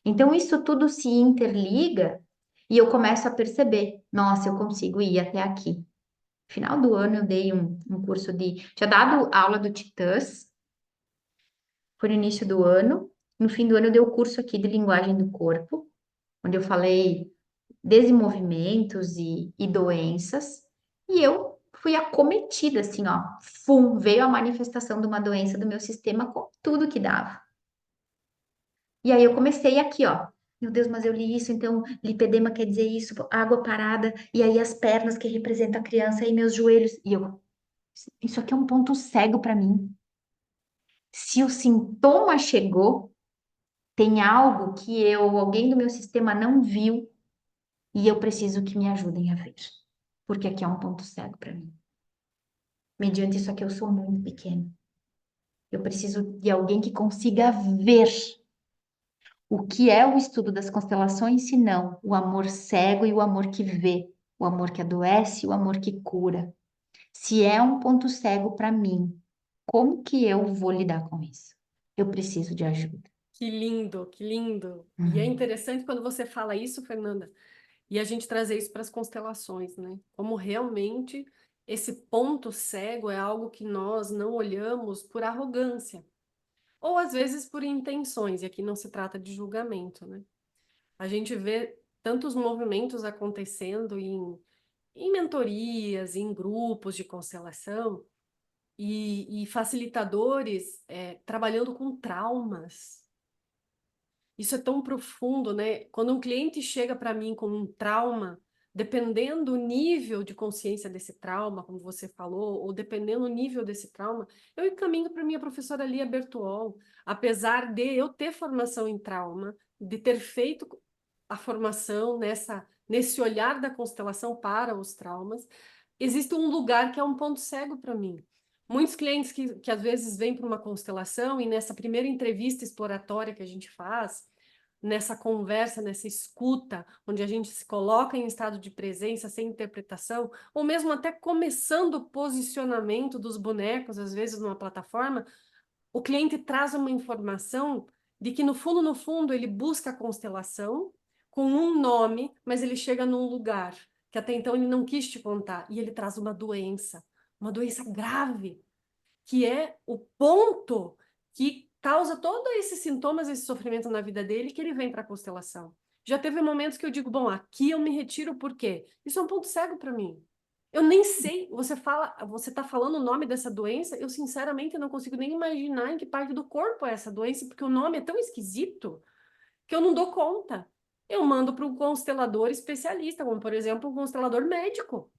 Então, isso tudo se interliga e eu começo a perceber: nossa, eu consigo ir até aqui. Final do ano, eu dei um curso de. Tinha dado aula do Titãs, foi no início do ano. No fim do ano, eu dei o curso aqui de linguagem do corpo, onde eu falei desenvolvimentos e doenças, e eu fui acometida, assim, ó, fum, veio a manifestação de uma doença do meu sistema com tudo que dava. E aí eu comecei aqui, ó, meu Deus, mas eu li isso, então lipedema quer dizer isso, água parada, e aí as pernas que representam a criança, e meus joelhos, e eu, isso aqui é um ponto cego para mim. Se o sintoma chegou, tem algo que alguém do meu sistema não viu, e eu preciso que me ajudem a ver. Porque aqui é um ponto cego para mim. Mediante isso aqui, eu sou muito pequeno. Eu preciso de alguém que consiga ver o que é o estudo das constelações, se não o amor cego e o amor que vê, o amor que adoece e o amor que cura. Se é um ponto cego para mim, como que eu vou lidar com isso? Eu preciso de ajuda. Que lindo, que lindo. E é Uhum. interessante quando você fala isso, Fernanda, e a gente trazer isso para as constelações, né? Como realmente esse ponto cego é algo que nós não olhamos por arrogância, ou às vezes por intenções, e aqui não se trata de julgamento, né? A gente vê tantos movimentos acontecendo em mentorias, em grupos de constelação, e facilitadores trabalhando com traumas. Isso é tão profundo, né? Quando um cliente chega para mim com um trauma, dependendo do nível de consciência desse trauma, como você falou, ou dependendo do nível desse trauma, eu encaminho para minha professora Lia Bertuol. Apesar de eu ter formação em trauma, de ter feito a formação nesse olhar da constelação para os traumas, existe um lugar que é um ponto cego para mim. Muitos clientes que às vezes vêm para uma constelação e nessa primeira entrevista exploratória que a gente faz, nessa conversa, nessa escuta, onde a gente se coloca em estado de presença, sem interpretação, ou mesmo até começando o posicionamento dos bonecos, às vezes numa plataforma, o cliente traz uma informação de que no fundo, ele busca a constelação com um nome, mas ele chega num lugar que até então ele não quis te contar, e ele traz uma doença grave, que é o ponto que causa todos esses sintomas, esse sofrimento na vida dele, que ele vem para a constelação. Já teve momentos que eu digo, bom, aqui eu me retiro, por quê? Isso é um ponto cego para mim. Eu nem sei, você está falando o nome dessa doença, eu sinceramente não consigo nem imaginar em que parte do corpo é essa doença, porque o nome é tão esquisito que eu não dou conta. Eu mando para um constelador especialista, como por exemplo um constelador médico,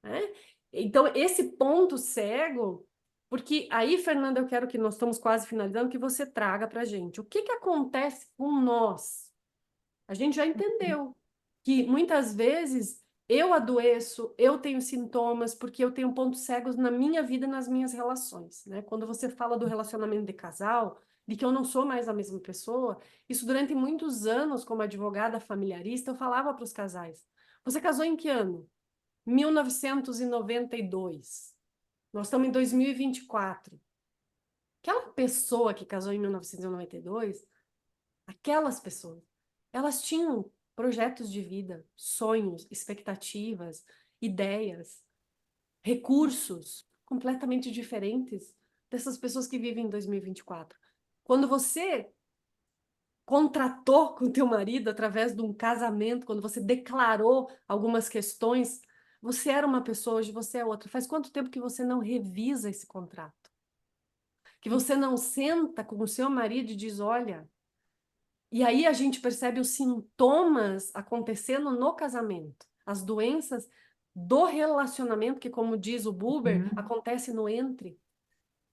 né? Então, esse ponto cego, porque aí, Fernanda, eu quero que nós estamos quase finalizando, que você traga para a gente. O que que acontece com nós? A gente já entendeu que muitas vezes eu adoeço, eu tenho sintomas, porque eu tenho pontos cegos na minha vida e nas minhas relações, né? Quando você fala do relacionamento de casal, de que eu não sou mais a mesma pessoa, isso durante muitos anos, como advogada familiarista, eu falava para os casais. Você casou em que ano? 1992. Nós estamos em 2024. Aquela pessoa que casou em 1992, aquelas pessoas, elas tinham projetos de vida, sonhos, expectativas, ideias, recursos completamente diferentes dessas pessoas que vivem em 2024. Quando você contratou com teu marido através de um casamento, quando você declarou algumas questões, você era uma pessoa, hoje você é outra. Faz quanto tempo que você não revisa esse contrato? Que você não senta com o seu marido e diz, olha, e aí a gente percebe os sintomas acontecendo no casamento, as doenças do relacionamento, que como diz o Buber, Uhum, acontece no entre.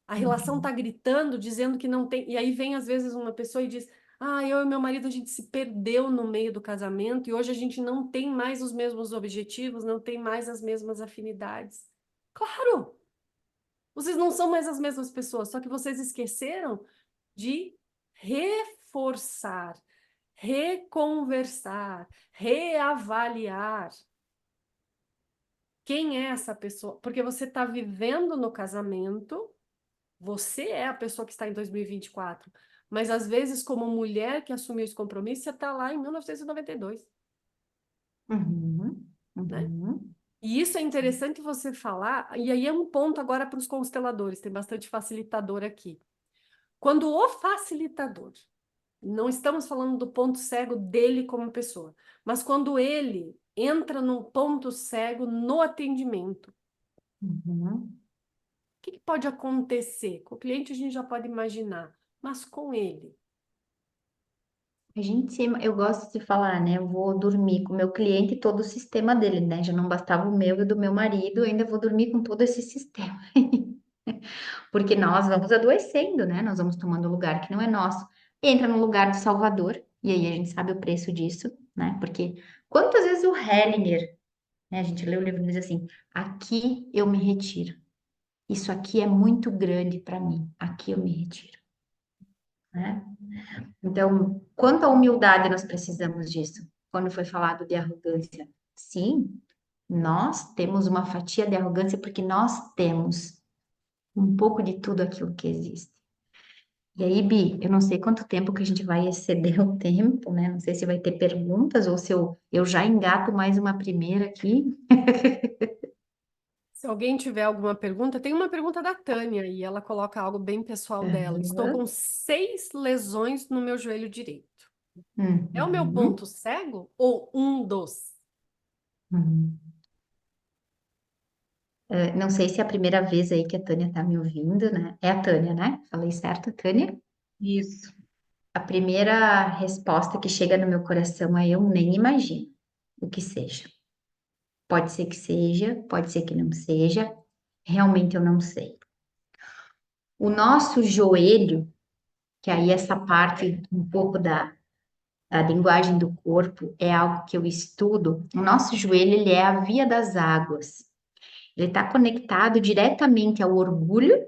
A relação tá uhum, gritando, dizendo que não tem. E aí vem às vezes uma pessoa e diz: Ah, eu e meu marido a gente se perdeu no meio do casamento e hoje a gente não tem mais os mesmos objetivos, não tem mais as mesmas afinidades. Claro! Vocês não são mais as mesmas pessoas, só que vocês esqueceram de reforçar, reconversar, reavaliar quem é essa pessoa, porque você está vivendo no casamento. Você é a pessoa que está em 2024. Mas, às vezes, como mulher que assumiu esse compromisso, você está lá em 1992, uhum, né? uhum, E isso é interessante você falar, e aí é um ponto agora para os consteladores, tem bastante facilitador aqui. Quando o facilitador, não estamos falando do ponto cego dele como pessoa, mas quando ele entra num ponto cego no atendimento, o uhum. que que pode acontecer? Com o cliente a gente já pode imaginar, mas com ele. Eu gosto de falar, né? Eu vou dormir com o meu cliente e todo o sistema dele, né? Já não bastava o meu e do meu marido, eu ainda vou dormir com todo esse sistema. Porque nós vamos adoecendo, né? Nós vamos tomando um lugar que não é nosso. Entra no lugar do Salvador, e aí a gente sabe o preço disso, né? Porque quantas vezes o Hellinger, né? A gente lê o livro e diz assim: aqui eu me retiro. Isso aqui é muito grande para mim. Aqui eu me retiro, né? Então, quanto à humildade, nós precisamos disso. Quando foi falado de arrogância, sim, nós temos uma fatia de arrogância porque nós temos um pouco de tudo aquilo que existe. E aí, Bi, eu não sei quanto tempo que a gente vai exceder o tempo, né? Não sei se vai ter perguntas ou se eu já engato mais uma primeira aqui. Se alguém tiver alguma pergunta, tem uma pergunta da Tânia e ela coloca algo bem pessoal dela. Estou com Aham. 6 lesões no meu joelho direito. É o meu Uhum. ponto cego ou um dos? Uhum. Não sei se é a primeira vez aí que a Tânia tá me ouvindo, né? É a Tânia, né? Falei certo, Tânia? Isso. A primeira resposta que chega no meu coração é eu nem imagino o que seja. Pode ser que seja, pode ser que não seja, realmente eu não sei. O nosso joelho, que aí essa parte um pouco da linguagem do corpo é algo que eu estudo. O nosso joelho, ele é a via das águas. Ele está conectado diretamente ao orgulho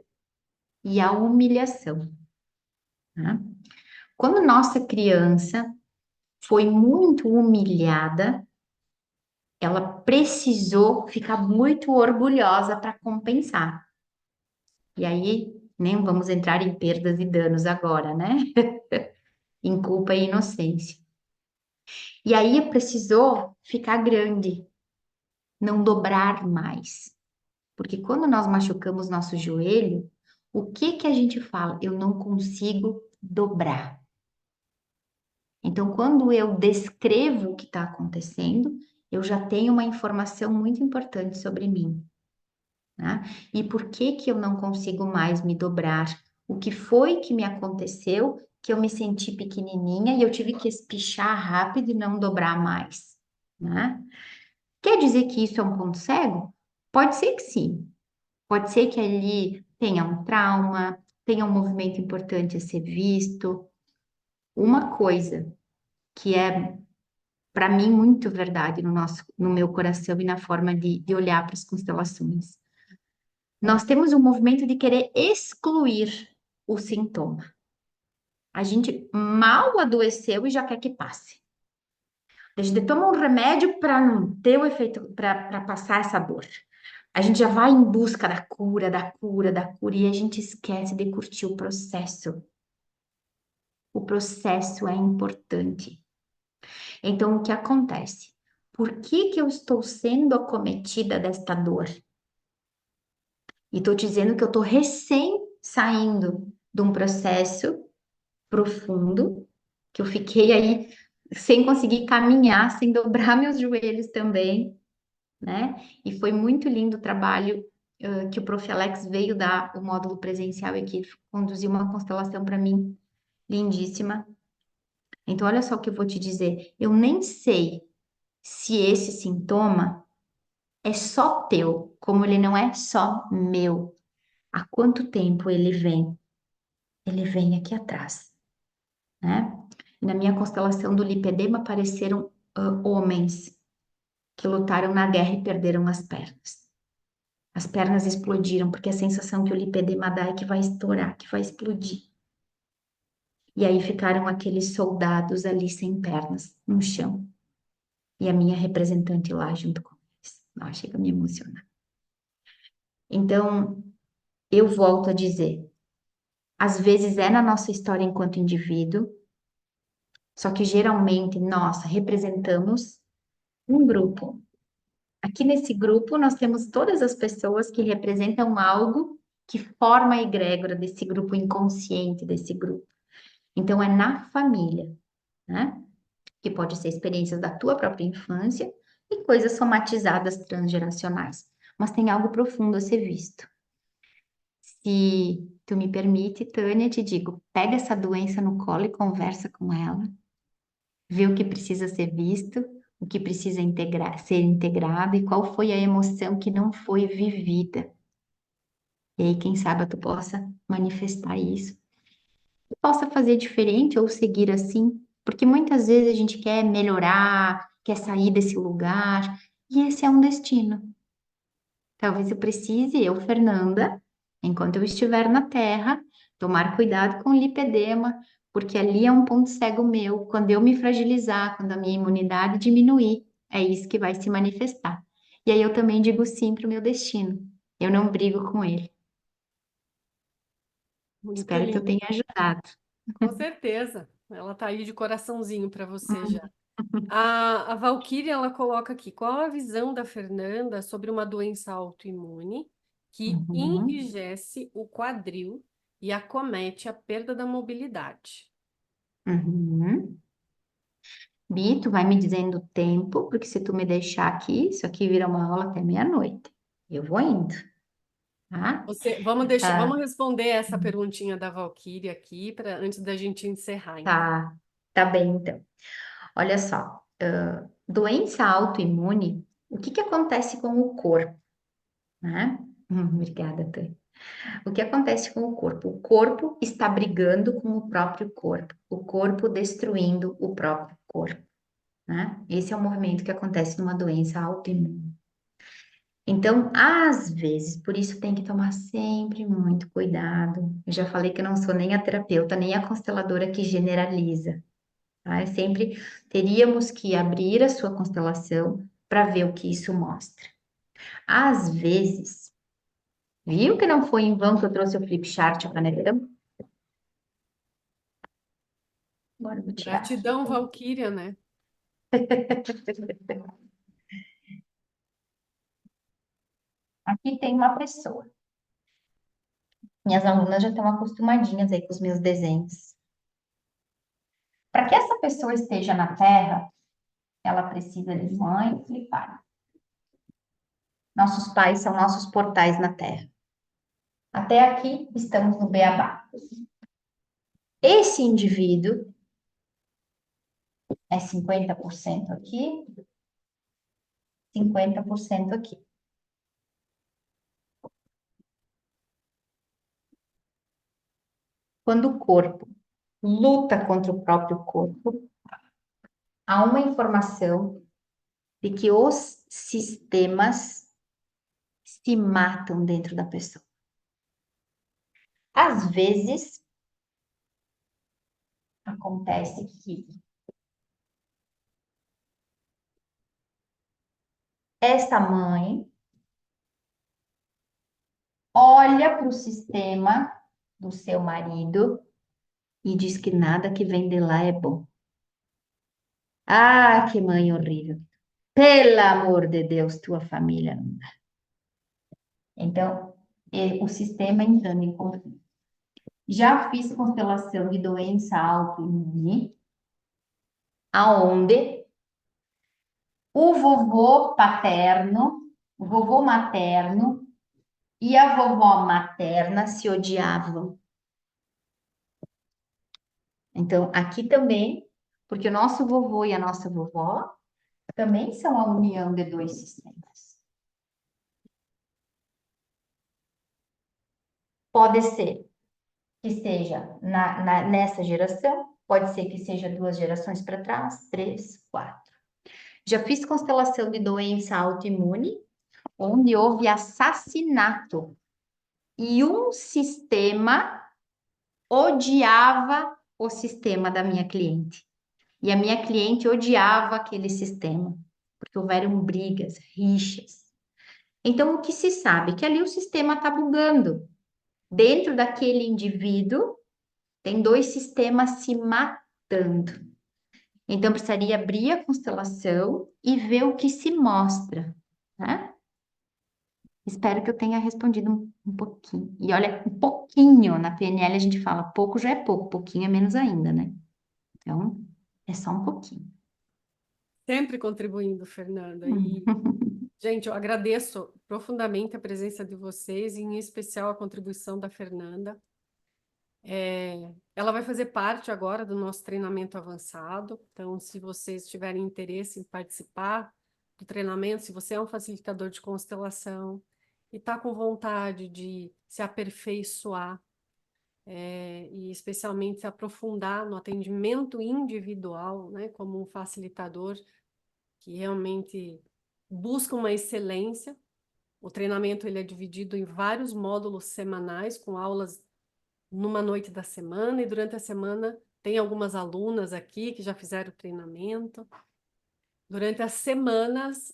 e à humilhação, né? Quando nossa criança foi muito humilhada, ela precisou ficar muito orgulhosa para compensar. E aí, nem vamos entrar em perdas e danos agora, né? Em culpa e inocência. E aí precisou ficar grande, não dobrar mais. Porque quando nós machucamos nosso joelho, o que que a gente fala? Eu não consigo dobrar. Então, quando eu descrevo o que está acontecendo, eu já tenho uma informação muito importante sobre mim, né? E por que que eu não consigo mais me dobrar? O que foi que me aconteceu que eu me senti pequenininha e eu tive que espichar rápido e não dobrar mais, né? Quer dizer que isso é um ponto cego? Pode ser que sim. Pode ser que ali tenha um trauma, tenha um movimento importante a ser visto. Uma coisa que é, para mim, muito verdade no meu coração e na forma de olhar para as constelações. Nós temos um movimento de querer excluir o sintoma. A gente mal adoeceu e já quer que passe. A gente toma um remédio para não ter o efeito, para passar essa dor. A gente já vai em busca da cura, da cura, da cura, e a gente esquece de curtir o processo. O processo é importante. Então, o que acontece? Por que que eu estou sendo acometida desta dor? E estou te dizendo que eu estou recém saindo de um processo profundo, que eu fiquei aí sem conseguir caminhar, sem dobrar meus joelhos também, né? E foi muito lindo o trabalho que o Prof. Alex veio dar o módulo presencial aqui, conduziu uma constelação para mim lindíssima. Então, olha só o que eu vou te dizer. Eu nem sei se esse sintoma é só teu, como ele não é só meu. Há quanto tempo ele vem? Ele vem aqui atrás, né? Na minha constelação do lipedema apareceram homens que lutaram na guerra e perderam as pernas. As pernas explodiram, porque a sensação que o lipedema dá é que vai estourar, que vai explodir. E aí ficaram aqueles soldados ali sem pernas, no chão. E a minha representante lá junto com eles. Nossa, chega a me emocionar. Então, eu volto a dizer, às vezes é na nossa história enquanto indivíduo, só que geralmente nós representamos um grupo. Aqui nesse grupo nós temos todas as pessoas que representam algo que forma a egrégora desse grupo inconsciente desse grupo. Então é na família, né? Que pode ser experiências da tua própria infância e coisas somatizadas transgeracionais. Mas tem algo profundo a ser visto. Se tu me permite, Tânia, te digo, pega essa doença no colo e conversa com ela, vê o que precisa ser visto, o que precisa ser integrado e qual foi a emoção que não foi vivida. E aí, quem sabe tu possa manifestar isso, e possa fazer diferente ou seguir assim, porque muitas vezes a gente quer melhorar, quer sair desse lugar, e esse é um destino. Talvez eu precise, eu, Fernanda, enquanto eu estiver na Terra, tomar cuidado com o lipedema, porque ali é um ponto cego meu. Quando eu me fragilizar, quando a minha imunidade diminuir, é isso que vai se manifestar. E aí eu também digo sim para o meu destino. Eu não brigo com ele. Muito Espero que eu lindo. tenha ajudado. Com certeza. Ela tá aí de coraçãozinho para você já. A Valquíria, ela coloca aqui, qual a visão da Fernanda sobre uma doença autoimune que Uhum. enrijece o quadril e acomete a perda da mobilidade? Uhum. Bi, tu vai me dizendo o tempo, porque se tu me deixar aqui, isso aqui vira uma aula até meia-noite. Eu vou indo, tá? Vamos Ah, responder essa perguntinha da Valquíria aqui antes da gente encerrar, então. tá, tá bem, então. Olha só, doença autoimune, o que que acontece com o corpo, né? Obrigada, Tânia. O que acontece com o corpo? O corpo está brigando com o próprio corpo, o corpo destruindo o próprio corpo, né? Esse é o movimento que acontece numa doença autoimune. Então, às vezes, por isso tem que tomar sempre muito cuidado. Eu já falei que eu não sou nem a terapeuta, nem a consteladora que generaliza, tá? Sempre teríamos que abrir a sua constelação para ver o que isso mostra. Às vezes, viu que não foi em vão que eu trouxe o flip chart, a caneta? Agora eu vou tirar aqui. Gratidão, Valquíria, né? Aqui tem uma pessoa. Minhas alunas já estão acostumadinhas aí com os meus desenhos. Para que essa pessoa esteja na Terra, ela precisa de mãe e pai. Nossos pais são nossos portais na Terra. Até aqui estamos no Beabá. Esse indivíduo é 50% aqui, 50% aqui. Quando o corpo luta contra o próprio corpo, há uma informação de que os sistemas se matam dentro da pessoa. Às vezes, acontece que esta mãe olha para o sistema do seu marido e diz que nada que vem de lá é bom. Ah, que mãe horrível. Pelo amor de Deus, tua família não dá. Então, o sistema entrando em conflito. Já fiz constelação de doença autoimune, aonde o vovô paterno, o vovô materno e a vovó materna se odiavam. Então, aqui também, porque o nosso vovô e a nossa vovó também são a união de dois sistemas. Pode ser que esteja nessa geração, pode ser que seja 2 gerações para trás, 3, 4. Já fiz constelação de doença autoimune, onde houve assassinato e um sistema odiava o sistema da minha cliente. E a minha cliente odiava aquele sistema, porque houveram brigas, rixas. Então, o que se sabe? Que ali o sistema está bugando. Dentro daquele indivíduo, tem 2 sistemas se matando. Então, precisaria abrir a constelação e ver o que se mostra, né? Espero que eu tenha respondido um pouquinho. E olha, um pouquinho, na PNL a gente fala pouco já é pouco, pouquinho é menos ainda, né? Então, é só um pouquinho. Sempre contribuindo, Fernanda. E, Hum. gente, eu agradeço profundamente a presença de vocês, e em especial a contribuição da Fernanda. Ela vai fazer parte agora do nosso treinamento avançado. Então, se vocês tiverem interesse em participar do treinamento, se você é um facilitador de constelação e está com vontade de se aperfeiçoar, e especialmente se aprofundar no atendimento individual, né, como um facilitador que realmente busca uma excelência. O treinamento ele é dividido em vários módulos semanais, com aulas numa noite da semana, e durante a semana tem algumas alunas aqui que já fizeram o treinamento. Durante as semanas,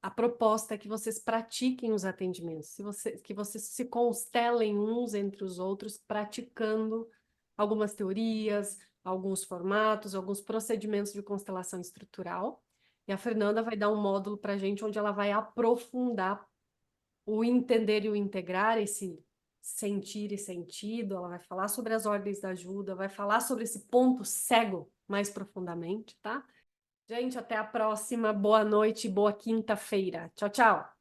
a proposta é que vocês pratiquem os atendimentos, que vocês se constelem uns entre os outros, praticando algumas teorias, alguns formatos, alguns procedimentos de constelação estrutural. E a Fernanda vai dar um módulo para a gente onde ela vai aprofundar o entender e o integrar, esse sentir e sentido. Ela vai falar sobre as ordens da ajuda, vai falar sobre esse ponto cego mais profundamente, tá? Gente, até a próxima. Boa noite, boa quinta-feira. Tchau, tchau.